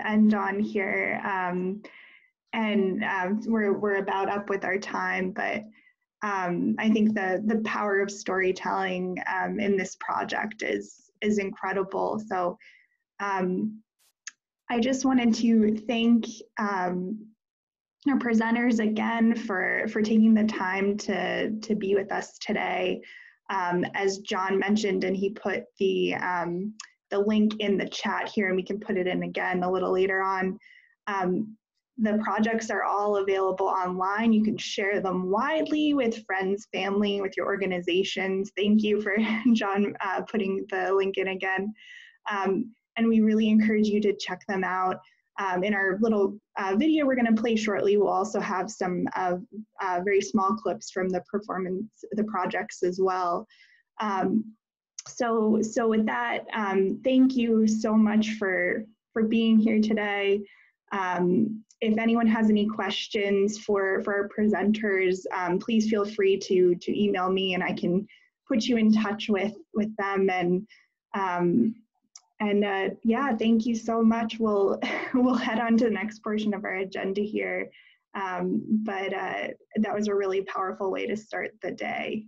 S3: end on here. We're about up with our time, but I think the power of storytelling in this project is incredible. So I just wanted to thank our presenters again for taking the time to be with us today. As John mentioned, and he put the link in the chat here, and we can put it in again a little later on. The projects are all available online. You can share them widely with friends, family, with your organizations. Thank you for John putting the link in again. And we really encourage you to check them out. In our little video we're going to play shortly, we'll also have some very small clips from the projects as well. So with that, thank you so much for being here today. If anyone has any questions for our presenters, please feel free to email me, and I can put you in touch with them. And yeah, thank you so much. We'll head on to the next portion of our agenda here. But that was a really powerful way to start the day.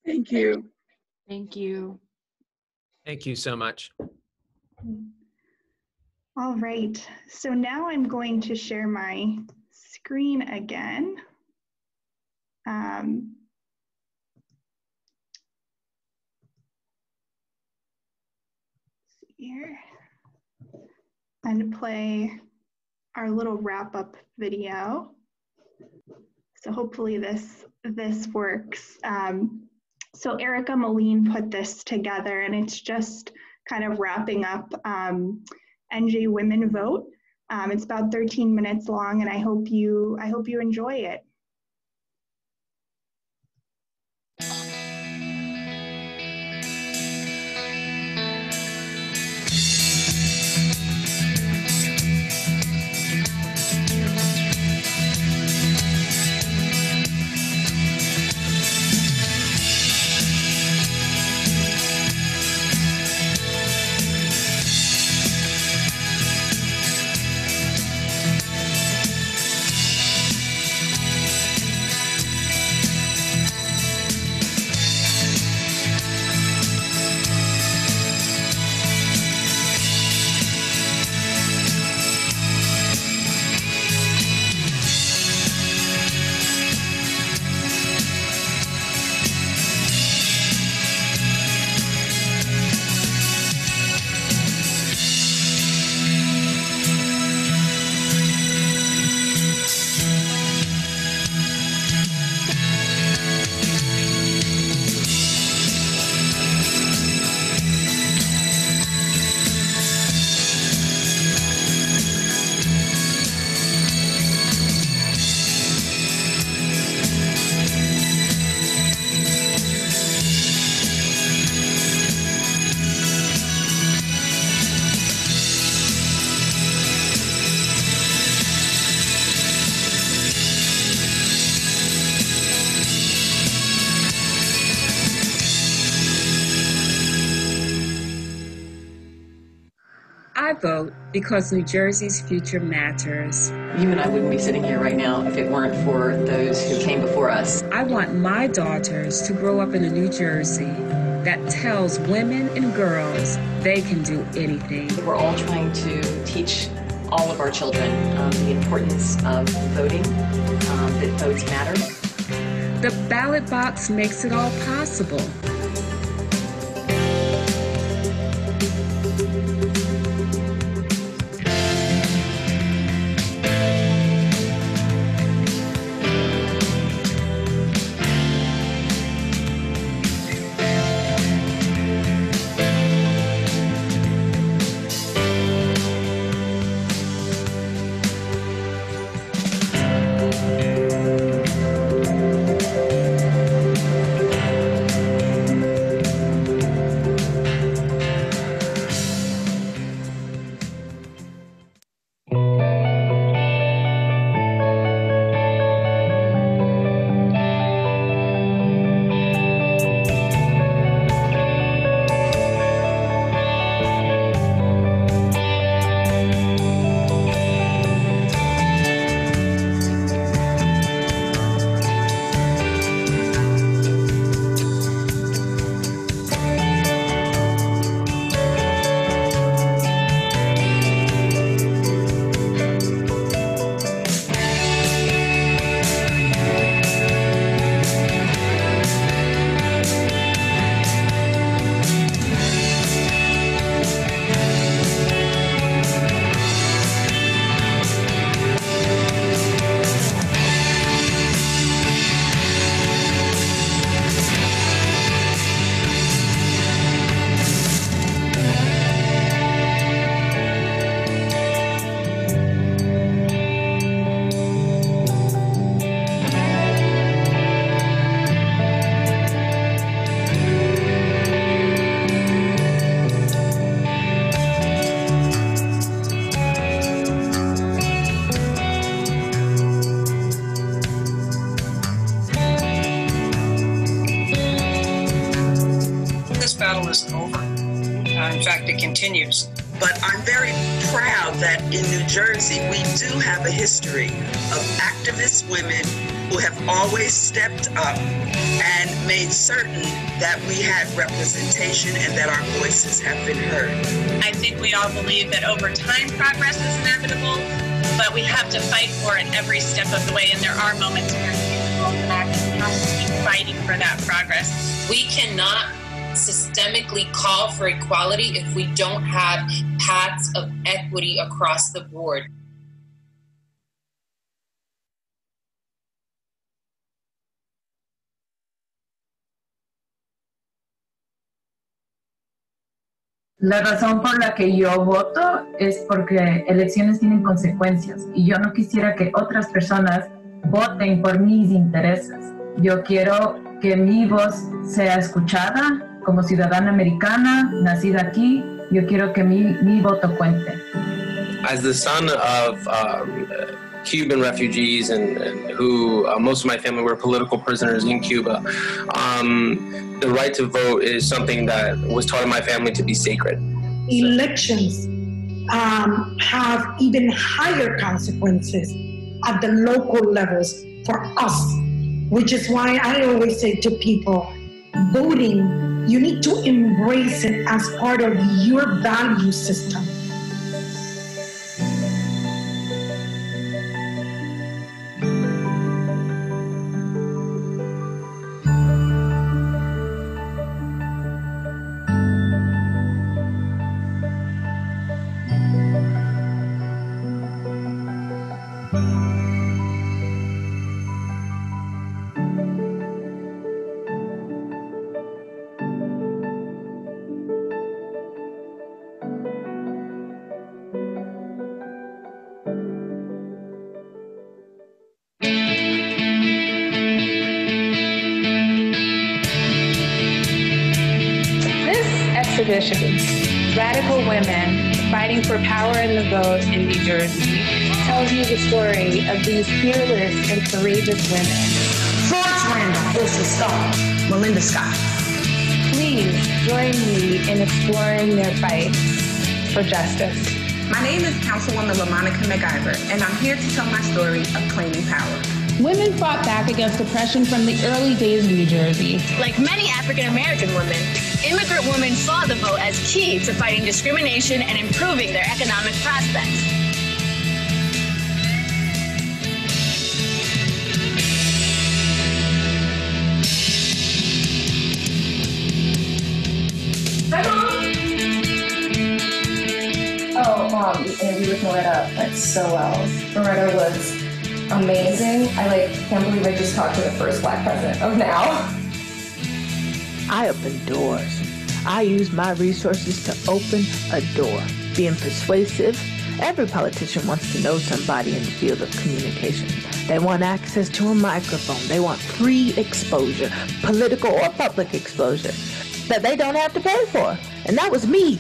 S5: Thank you.
S7: Thank you.
S4: Thank you so much.
S3: All right, so now I'm going to share my screen again. Here, and play our little wrap-up video. So hopefully this works. So Erica Moline put this together, and it's just kind of wrapping up NJ Women Vote. It's about 13 minutes long, and I hope you enjoy it.
S8: vote because New Jersey's future matters.
S9: You and I wouldn't be sitting here right now if it weren't for those who came before us.
S8: I want my daughters to grow up in a New Jersey that tells women and girls they can do anything.
S9: We're all trying to teach all of our children the importance of voting, that votes matter.
S8: The ballot box makes it all possible.
S10: In fact, it continues.
S11: But I'm very proud that in New Jersey, we do have a history of activist women who have always stepped up and made certain that we had representation and that our voices have been heard.
S12: I think we all believe that over time, progress is inevitable, but we have to fight for it every step of the way, and there are moments where we will back and have to keep fighting for that progress.
S13: We cannot systemically call for equality if we don't have paths of equity across the board.
S14: La razón por la que yo voto es porque elecciones tienen consecuencias y yo no quisiera que otras personas voten por mis intereses. Yo quiero que mi voz sea escuchada como ciudadana americana, nacida aquí. Yo quiero que mi voto cuente.
S15: As the son of Cuban refugees and who most of my family were political prisoners in Cuba, the right to vote is something that was taught in my family to be sacred.
S16: Elections have even higher consequences at the local levels for us, which is why I always say to people, voting, you need to embrace it as part of your value system.
S17: Radical Women Fighting for Power and the Vote in New Jersey tells you the story of these fearless and courageous women.
S18: Florence Randall, Wilson Scott, Melinda Scott.
S17: Please join me in exploring their fights for justice.
S19: My name is Councilwoman LaMonica McIver, and I'm here to tell my story of claiming power.
S17: Women fought back against oppression from the early days of New Jersey.
S20: Like many African American women, immigrant women saw the vote as key to fighting discrimination and improving their economic prospects.
S14: Hi, Mom. Oh, Mom, and you with Loretta went so well. Loretta was amazing. I can't believe I just talked to the first Black president of now.
S21: I open doors. I use my resources to open a door. Being persuasive, every politician wants to know somebody in the field of communication. They want access to a microphone. They want free exposure, political or public exposure, that they don't have to pay for. And that was me.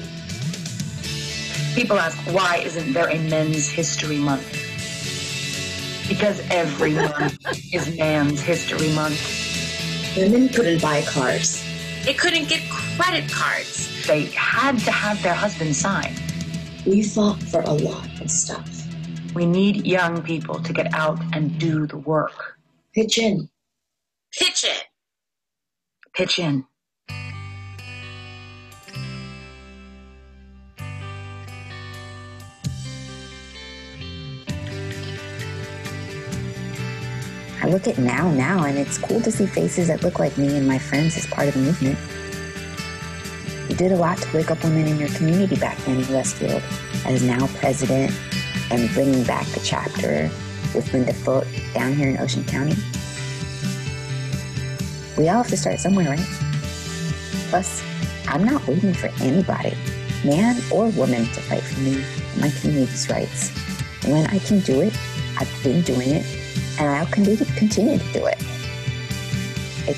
S22: People ask, why isn't there a Men's History Month? Because every month is Man's History Month.
S23: Women couldn't buy cars.
S20: They couldn't get credit cards.
S22: They had to have their husband sign.
S23: We fought for a lot of stuff.
S22: We need young people to get out and do the work.
S23: Pitch in.
S20: Pitch in.
S22: Pitch in.
S24: I look at now, and it's cool to see faces that look like me and my friends as part of the movement. You did a lot to wake up women in your community back then in Westfield. As now president and bringing back the chapter with Linda Foote down here in Ocean County. We all have to start somewhere, right? Plus, I'm not waiting for anybody, man or woman, to fight for me and my community's rights. When I can do it, I've been doing it, and I'll continue to do it. It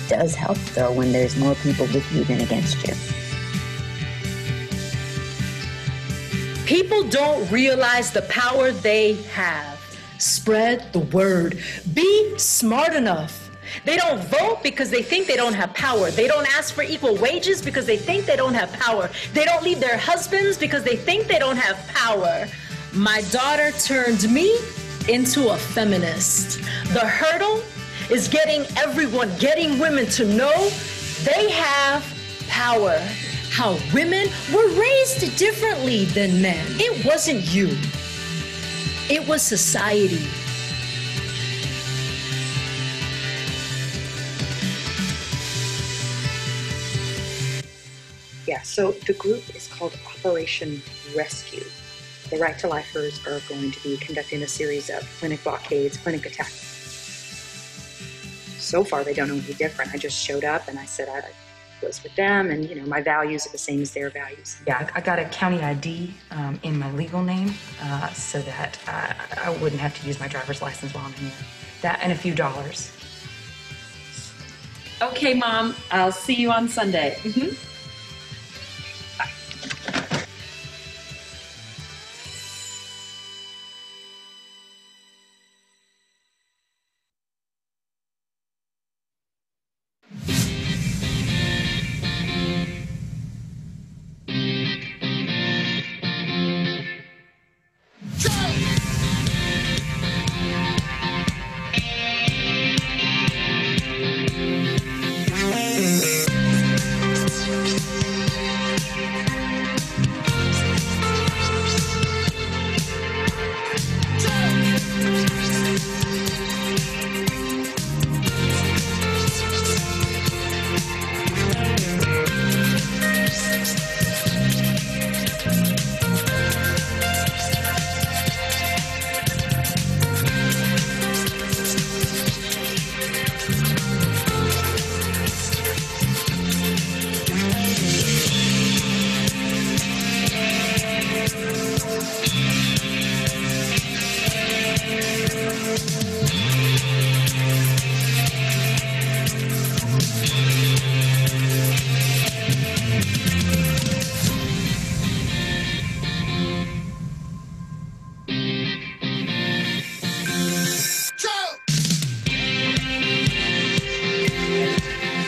S24: does help, though, when there's more people with you than against you.
S25: People don't realize the power they have. Spread the word. Be smart enough. They don't vote because they think they don't have power. They don't ask for equal wages because they think they don't have power. They don't leave their husbands because they think they don't have power. My daughter turned me into a feminist. The hurdle is getting women to know they have power. How women were raised differently than men. It wasn't you. It was society.
S26: Yeah, so the group is called Operation Rescue. The Right to Lifers are going to be conducting a series of clinic blockades, clinic attacks. So far, they don't know any different. I just showed up and I said I was with them, and my values are the same as their values.
S22: Yeah, I got a county ID in my legal name so that I wouldn't have to use my driver's license while I'm here. That and a few dollars.
S7: Okay, Mom, I'll see you on Sunday.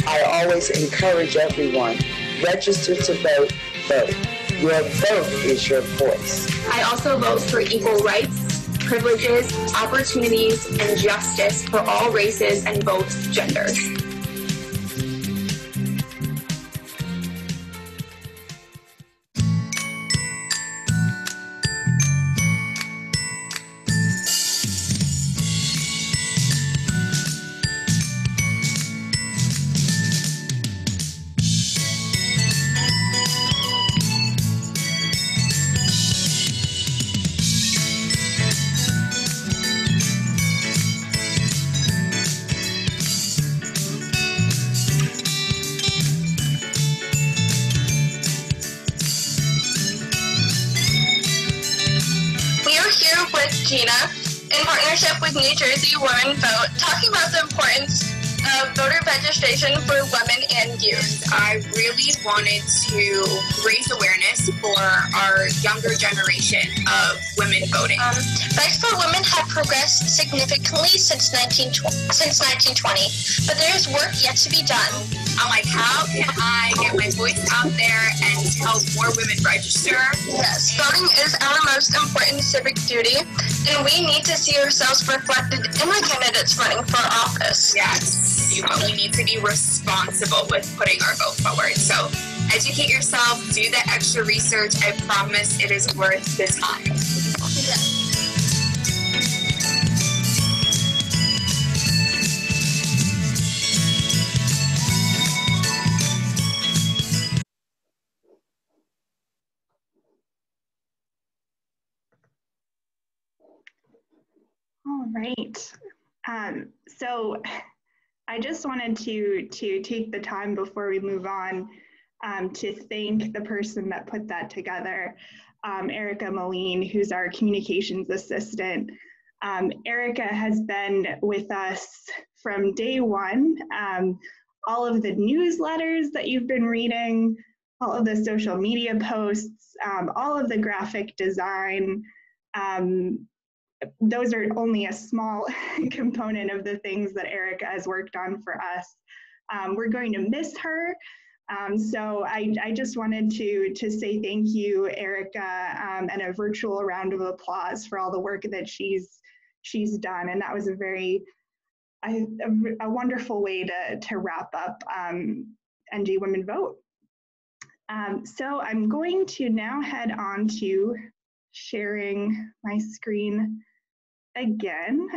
S27: I always encourage everyone, register to vote, vote.
S18: Your vote is your voice.
S1: I also vote for equal rights, privileges, opportunities, and justice for all races and both genders.
S2: Gina, in partnership with New Jersey Women Vote, talking about the importance of voter registration for women and youth.
S3: I really wanted to raise awareness for our younger generation of women voting.
S2: Rights for women have progressed significantly since 1920, but there is work yet to be done.
S3: I'm like, how can I get my voice out there and help more women register?
S2: Yes, voting is our most important civic duty, and we need to see ourselves reflected in the candidates running for office.
S3: Yes, we need to be responsible with putting our vote forward. So educate yourself, do the extra research. I promise it is worth the time.
S2: Yes.
S4: All right. So I just wanted to take the time before we move on to thank the person that put that together, Erica Moline, who's our communications assistant. Erica has been with us from day one. All of the newsletters that you've been reading, all of the social media posts, all of the graphic design, those are only a small component of the things that Erica has worked on for us. We're going to miss her. So I just wanted to say thank you, Erica, and a virtual round of applause for all the work that she's done. And that was a very, a wonderful way to wrap up NJ Women Vote. So I'm going to now head on to sharing my screen again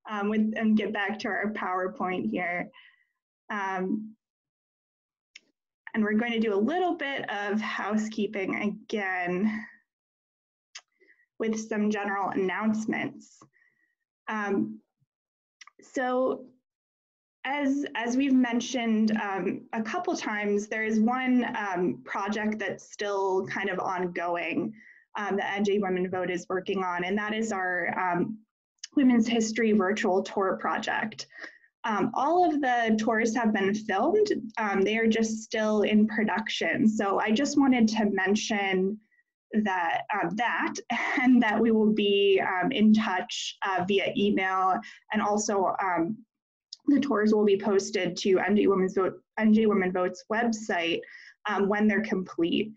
S4: and get back to our PowerPoint here. And we're going to do a little bit of housekeeping again with some general announcements. So as we've mentioned a couple times, there is one project that's still kind of ongoing that NJ Women Vote is working on, and that is our Women's History Virtual Tour project. All of the tours have been filmed. They are just still in production. So I just wanted to mention that and that we will be in touch via email, and also the tours will be posted to NJ Women Vote's website when they're complete.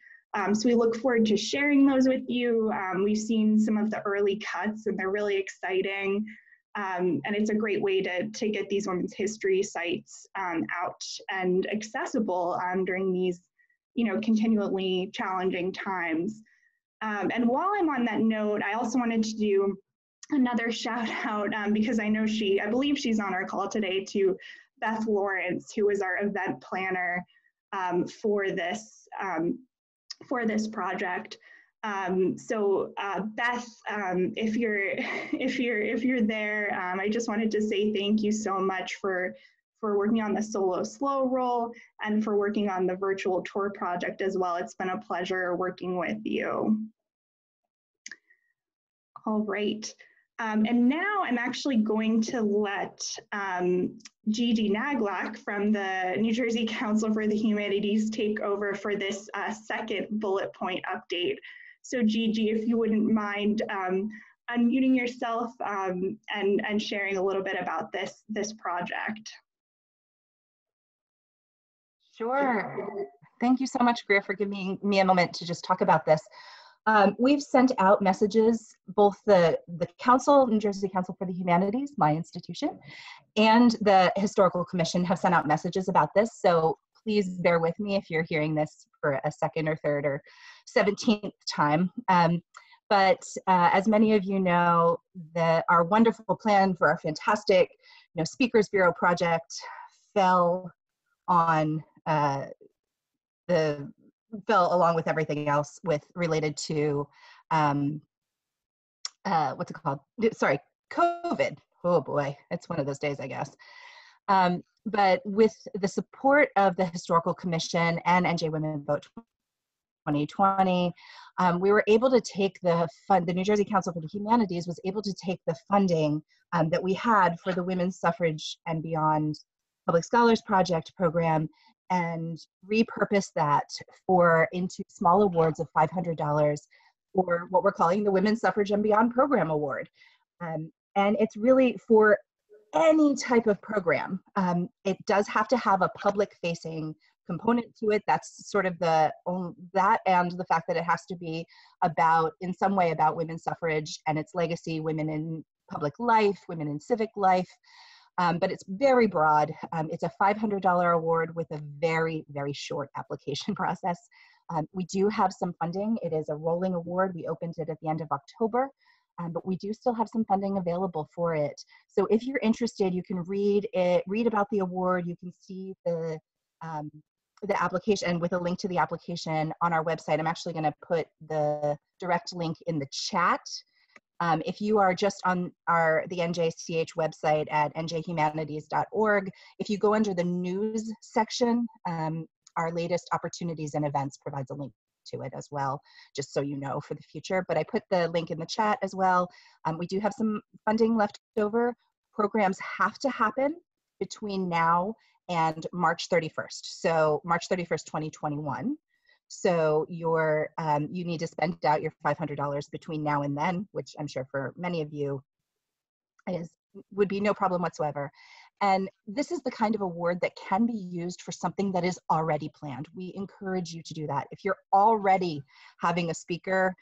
S4: So we look forward to sharing those with you. We've seen some of the early cuts and they're really exciting. And it's a great way to get these women's history sites out and accessible during these, continually challenging times. And while I'm on that note, I also wanted to do another shout out because I believe she's on our call today, to Beth Lawrence, who is our event planner for this project. So Beth, if you're there, I just wanted to say thank you so much for working on the solo slow roll and for working on the virtual tour project as well. It's been a pleasure working with you. All right. And now I'm actually going to let Gigi Naglak from the New Jersey Council for the Humanities take over for this second bullet point update. So Gigi, if you wouldn't mind unmuting yourself and sharing a little bit about this project.
S5: Sure. Thank you so much, Greer, for giving me a moment to just talk about this. We've sent out messages, both the Council, New Jersey Council for the Humanities, my institution, and the Historical Commission have sent out messages about this. So please bear with me if you're hearing this for a second or third or 17th time. But as many of you know, our wonderful plan for our fantastic Speakers Bureau project fell on fell along with everything else related to what's it called? Sorry, COVID. Oh boy, it's one of those days, I guess. But with the support of the Historical Commission and NJ Women Vote 2020, we were able to take the New Jersey Council for the Humanities was able to take the funding that we had for the Women's Suffrage and Beyond Public Scholars Project program and repurpose that into small awards of $500 for what we're calling the Women's Suffrage and Beyond Program Award. And it's really for any type of program. It does have to have a public-facing component to it. That's sort of that and the fact that it has to be in some way about women's suffrage and its legacy, women in public life, women in civic life. But it's very broad. It's a $500 award with a very, very short application process. We do have some funding. It is a rolling award. We opened it at the end of October, but we do still have some funding available for it. So if you're interested, you can read about the award. You can see the application with a link to the application on our website. I'm actually going to put the direct link in the chat. If you are just on the NJCH website at njhumanities.org, if you go under the news section, our latest opportunities and events provides a link to it as well, just so you know for the future. But I put the link in the chat as well. We do have some funding left over. Programs have to happen between now and March 31st. So March 31st, 2021. So you need to spend out your $500 between now and then, which I'm sure for many of you would be no problem whatsoever. And this is the kind of award that can be used for something that is already planned. We encourage you to do that. If you're already having a speaker,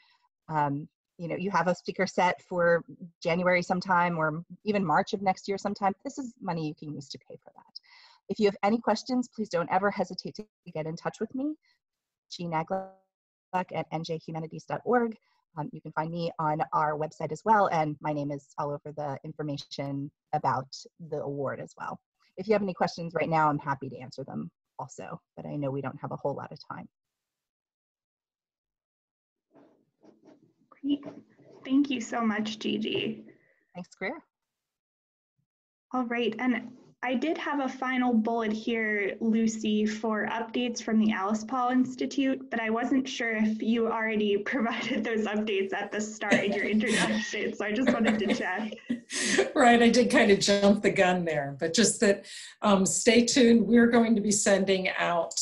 S5: you have a speaker set for January sometime or even March of next year sometime, this is money you can use to pay for that. If you have any questions, please don't ever hesitate to get in touch with me. Naglak at njhumanities.org. You can find me on our website as well, and my name is all over the information about the award as well. If you have any questions right now, I'm happy to answer them also, but I know we don't have a whole lot of time.
S4: Great. Thank you so much, Gigi.
S5: Thanks, Greer.
S4: All right, and I did have a final bullet here, Lucy, for updates from the Alice Paul Institute, but I wasn't sure if you already provided those updates at the start in your introduction, so I just wanted to check.
S6: Right, I did kind of jump the gun there, but just that stay tuned. We're going to be sending out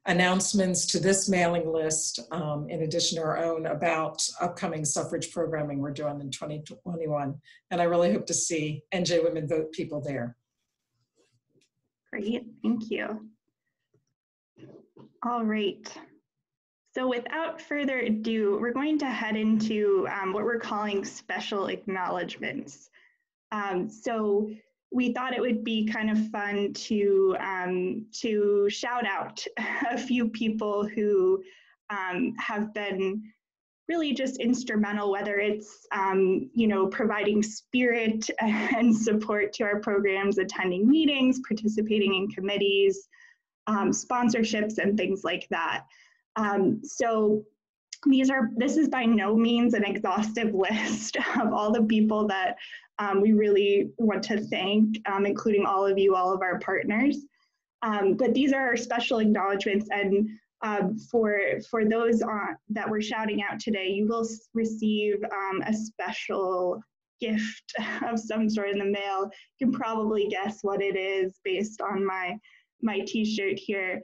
S6: announcements to this mailing list, in addition to our own, about upcoming suffrage programming we're doing in 2021. And I really hope to see NJ Women Vote people there.
S4: Great, thank you. All right. So without further ado, we're going to head into what we're calling special acknowledgements. So we thought it would be kind of fun to shout out a few people who have been really just instrumental, whether it's providing spirit and support to our programs, attending meetings, participating in committees, sponsorships, and things like that. So this is by no means an exhaustive list of all the people that we really want to thank, including all of you, all of our partners. But these are our special acknowledgements, and for those that we're shouting out today, you will receive a special gift of some sort in the mail. You can probably guess what it is based on my t-shirt here.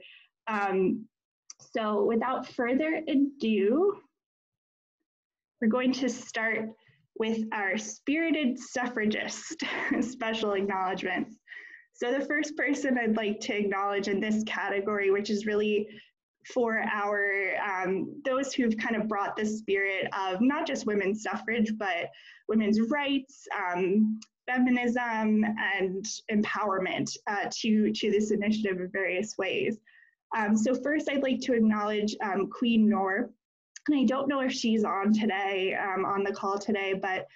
S4: So without further ado, we're going to start with our spirited suffragist special acknowledgements. So the first person I'd like to acknowledge in this category, which is really for our, those who've kind of brought the spirit of not just women's suffrage, but women's rights, feminism, and empowerment to this initiative in various ways. So first I'd like to acknowledge Queen Noor. And I don't know if she's on today, on the call today, but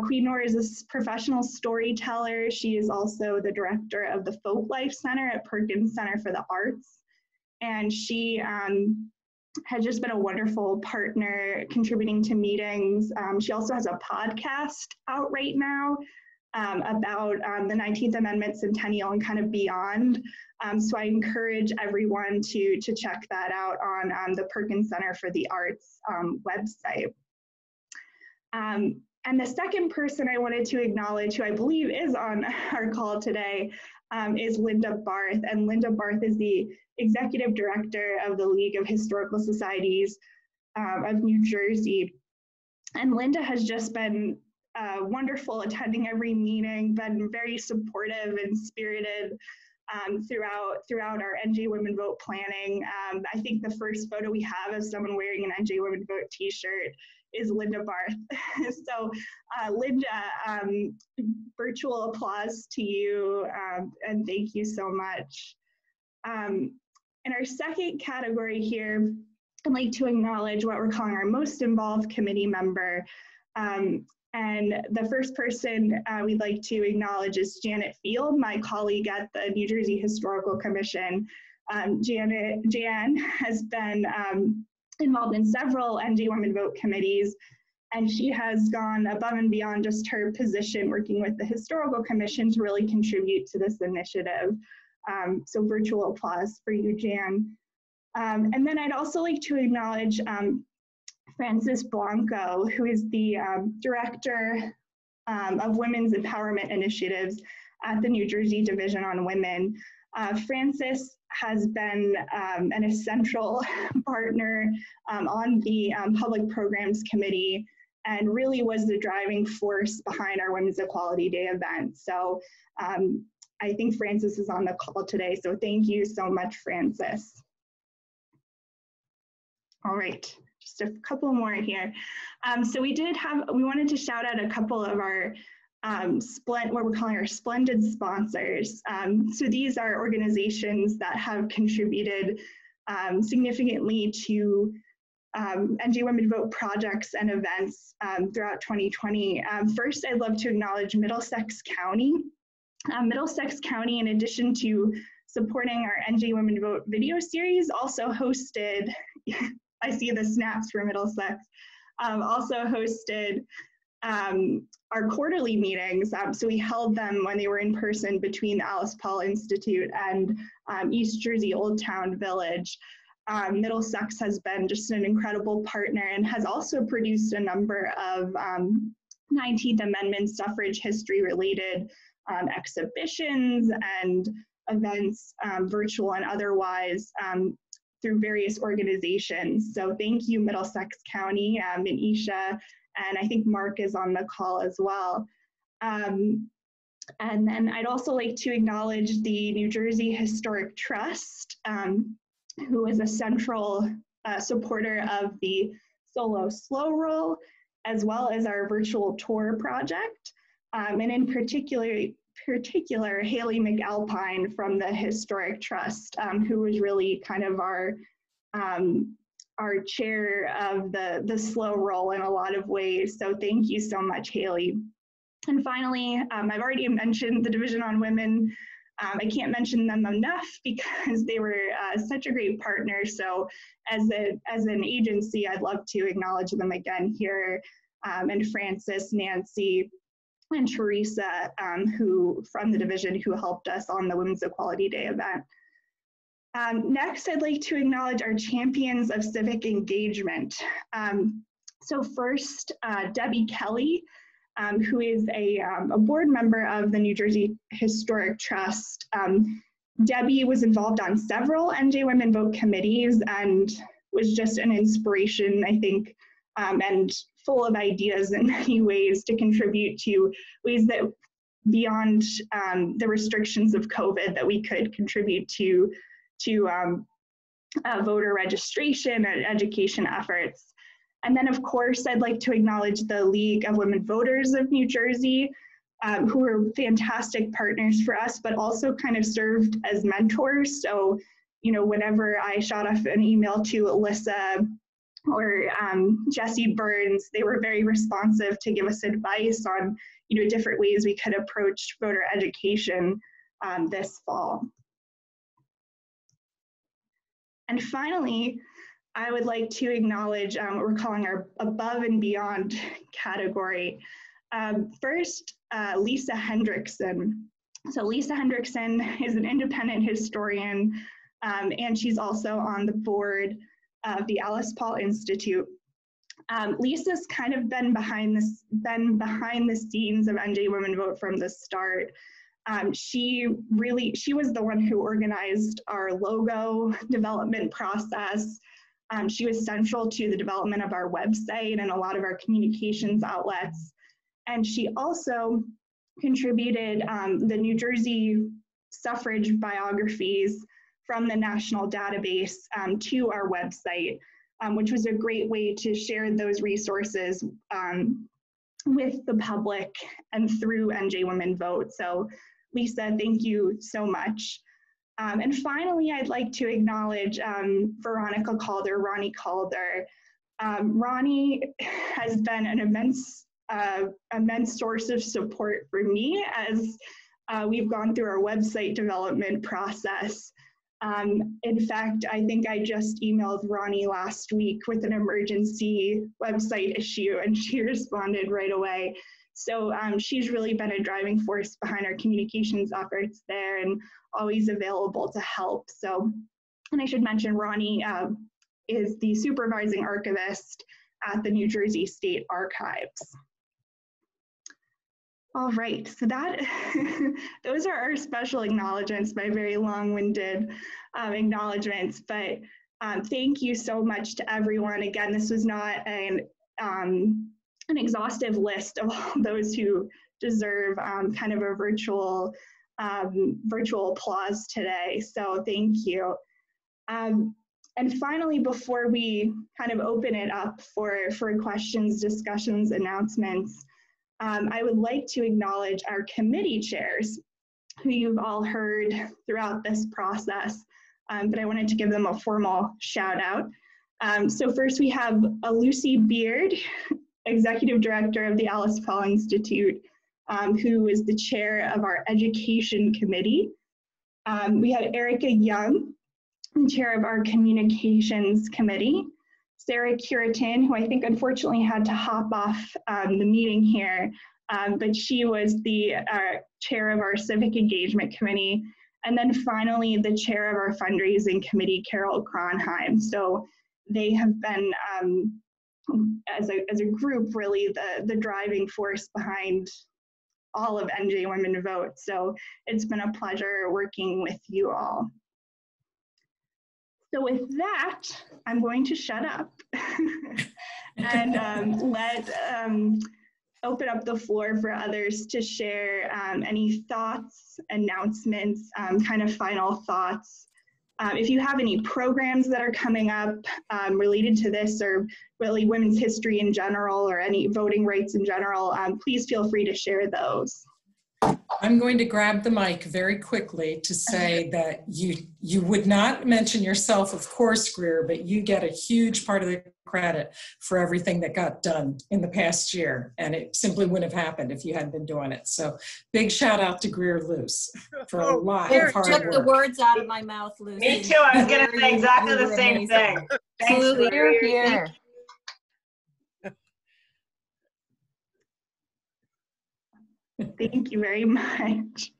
S4: Queen Noor is a professional storyteller. She is also the director of the Folk Life Center at Perkins Center for the Arts. And she has just been a wonderful partner contributing to meetings. She also has a podcast out right now about the 19th Amendment Centennial and kind of beyond. So I encourage everyone to check that out on the Perkins Center for the Arts website. And the second person I wanted to acknowledge, who I believe is on our call today, is Linda Barth. And Linda Barth is the Executive Director of the League of Historical Societies of New Jersey. And Linda has just been wonderful, attending every meeting, been very supportive and spirited throughout our NJ Women Vote planning. I think the first photo we have of someone wearing an NJ Women Vote t-shirt is Linda Barth. So Linda, virtual applause to you, and thank you so much. In our second category here, I'd like to acknowledge what we're calling our most involved committee member. And the first person we'd like to acknowledge is Janet Field, my colleague at the New Jersey Historical Commission. Jan has been involved in several NJ Women Vote committees, and she has gone above and beyond just her position working with the Historical Commission to really contribute to this initiative. So virtual applause for you, Jan. And then I'd also like to acknowledge Frances Blanco, who is the Director of Women's Empowerment Initiatives at the New Jersey Division on Women. Frances has been an essential partner on the Public Programs Committee and really was the driving force behind our Women's Equality Day event. So I think Frances is on the call today, so thank you so much, Frances. All right. Just a couple more here. So we wanted to shout out a couple of our what we're calling our Splendid sponsors. So these are organizations that have contributed significantly to NJ Women Vote projects and events throughout 2020. First, I'd love to acknowledge Middlesex County. Middlesex County, in addition to supporting our NJ Women Vote video series, also hosted I see the snaps for Middlesex, also hosted our quarterly meetings. So we held them when they were in person between the Alice Paul Institute and East Jersey Old Town Village. Middlesex has been just an incredible partner and has also produced a number of 19th Amendment suffrage history related exhibitions and events, virtual and otherwise, through various organizations. So thank you, Middlesex County, and Isha, and I think Mark is on the call as well. And then I'd also like to acknowledge the New Jersey Historic Trust, who is a central supporter of the Solo Slow Roll, as well as our virtual tour project, and in particular Haley McAlpine from the Historic Trust, who was really kind of our chair of the slow roll in a lot of ways. So thank you so much, Haley. And finally, I've already mentioned the Division on Women. I can't mention them enough because they were such a great partner. So as an agency, I'd love to acknowledge them again here. And Frances, Nancy, and Teresa, who from the division, who helped us on the Women's Equality Day event. Next, I'd like to acknowledge our champions of civic engagement. So first, Debbie Kelly, who is a board member of the New Jersey Historic Trust. Debbie was involved on several NJ Women Vote committees and was just an inspiration, I think, and full of ideas in many ways to contribute to ways that beyond the restrictions of COVID that we could contribute to voter registration and education efforts. And then, of course, I'd like to acknowledge the League of Women Voters of New Jersey, who are fantastic partners for us, but also kind of served as mentors. So, you know, whenever I shot off an email to Alyssa or Jesse Burns, they were very responsive to give us advice on, you know, different ways we could approach voter education this fall. And finally, I would like to acknowledge what we're calling our above and beyond category. First, Lisa Hendrickson. So Lisa Hendrickson is an independent historian, and she's also on the board of the Alice Paul Institute. Lisa's kind of been behind the scenes of NJ Women Vote from the start. She was the one who organized our logo development process. She was central to the development of our website and a lot of our communications outlets. And she also contributed the New Jersey suffrage biographies from the national database to our website, which was a great way to share those resources with the public and through NJ Women Vote. So Lisa, thank you so much. And finally, I'd like to acknowledge Veronica Calder, Ronnie Calder. Ronnie has been an immense source of support for me as we've gone through our website development process. In fact, I think I just emailed Ronnie last week with an emergency website issue, and she responded right away. So she's really been a driving force behind our communications efforts there and always available to help. So, and I should mention Ronnie is the supervising archivist at the New Jersey State Archives. All right, so that those are our special acknowledgements, my very long-winded acknowledgements, but thank you so much to everyone. Again, this was not an exhaustive list of all those who deserve kind of a virtual applause today, so thank you. And finally, before we kind of open it up for questions, discussions, announcements, I would like to acknowledge our committee chairs, who you've all heard throughout this process, but I wanted to give them a formal shout out. So first we have Lucy Beard, Executive Director of the Alice Paul Institute, who is the chair of our Education Committee. We have Erica Young, chair of our Communications Committee. Sarah Curitin, who I think unfortunately had to hop off the meeting here, but she was the chair of our Civic Engagement Committee. And then finally, the chair of our Fundraising Committee, Carol Kronheim. So they have been, as a group, really the driving force behind all of NJ Women Vote. So it's been a pleasure working with you all. So with that, I'm going to shut up and open up the floor for others to share any thoughts, announcements, kind of final thoughts. If you have any programs that are coming up related to this or really women's history in general or any voting rights in general, please feel free to share those.
S6: I'm going to grab the mic very quickly to say that you would not mention yourself, of course, Greer, but you get a huge part of the credit for everything that got done in the past year, and it simply wouldn't have happened if you hadn't been doing it. So big shout out to Greer Luce for a lot of hard work.
S8: Took the words out of my mouth, Lucy.
S9: Me too, I was going to say exactly the same thing. Thanks,
S8: Greer. Here.
S4: Thank you very much.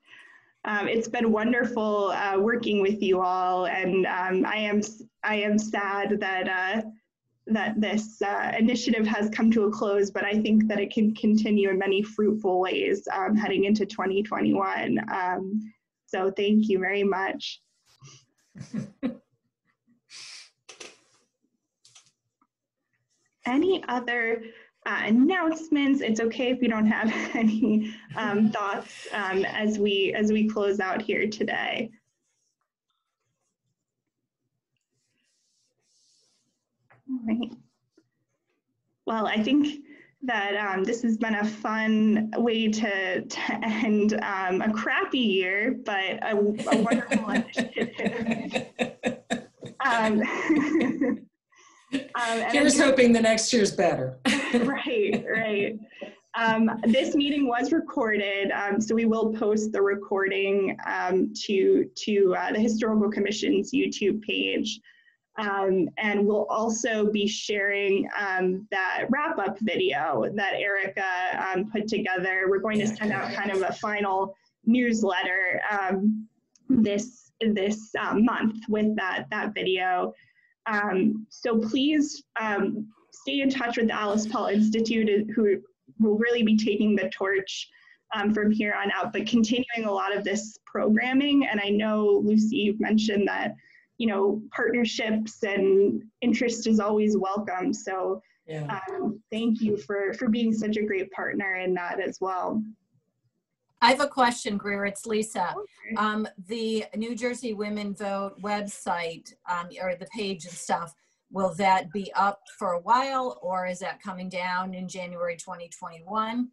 S4: It's been wonderful working with you all, and I am sad that that this initiative has come to a close, but I think that it can continue in many fruitful ways heading into 2021. So thank you very much. Any other announcements. It's okay if you don't have any thoughts as we close out here today. All right. Well, I think that this has been a fun way to end a crappy year, but a wonderful initiative.
S6: Here's hoping the next year's better.
S4: Right. This meeting was recorded, so we will post the recording to the Historical Commission's YouTube page. And we'll also be sharing that wrap-up video that Erica put together. We're going to send out kind of a final newsletter this month with that video. So please stay in touch with the Alice Paul Institute, who will really be taking the torch from here on out, but continuing a lot of this programming. And I know, Lucy, you've mentioned that, you know, partnerships and interest is always welcome. So thank you for being such a great partner in that as well.
S8: I have a question, Greer. It's Lisa. The New Jersey Women Vote website, or the page and stuff, will that be up for a while, or is that coming down in January 2021?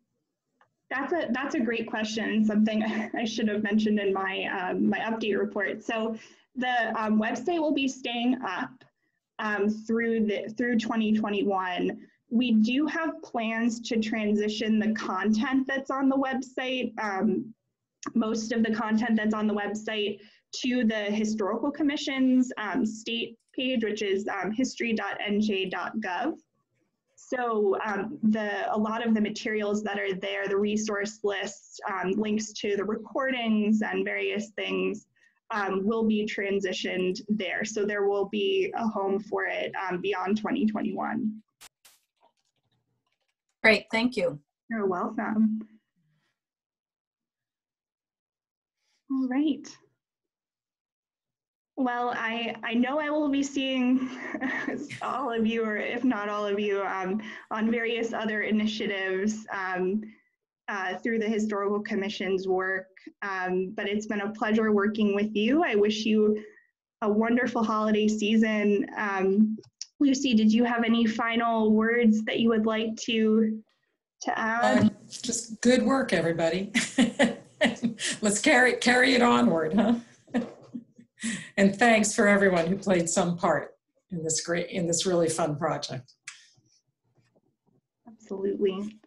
S4: That's a great question. Something I should have mentioned in my my update report. So the website will be staying up through 2021. We do have plans to transition the content that's on the website, most of the content that's on the website, to the Historical Commission's state page, which is history.nj.gov. So a lot of the materials that are there, the resource lists, links to the recordings and various things, will be transitioned there. So there will be a home for it beyond 2021.
S8: Great, thank you.
S4: You're welcome. All right. Well, I know I will be seeing all of you, or if not all of you, on various other initiatives through the Historical Commission's work, but it's been a pleasure working with you. I wish you a wonderful holiday season. Lucy, did you have any final words that you would like to add?
S6: Just good work, everybody. Let's carry it onward, huh? And thanks for everyone who played some part in this really fun project.
S4: Absolutely.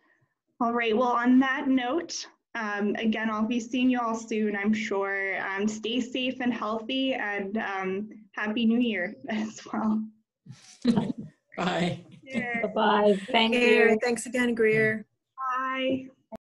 S4: All right, well, on that note, again, I'll be seeing you all soon, I'm sure. Stay safe and healthy, and Happy New Year as well.
S6: Bye.
S17: Bye-bye. Thank you.
S10: Thanks again, Greer.
S4: Bye.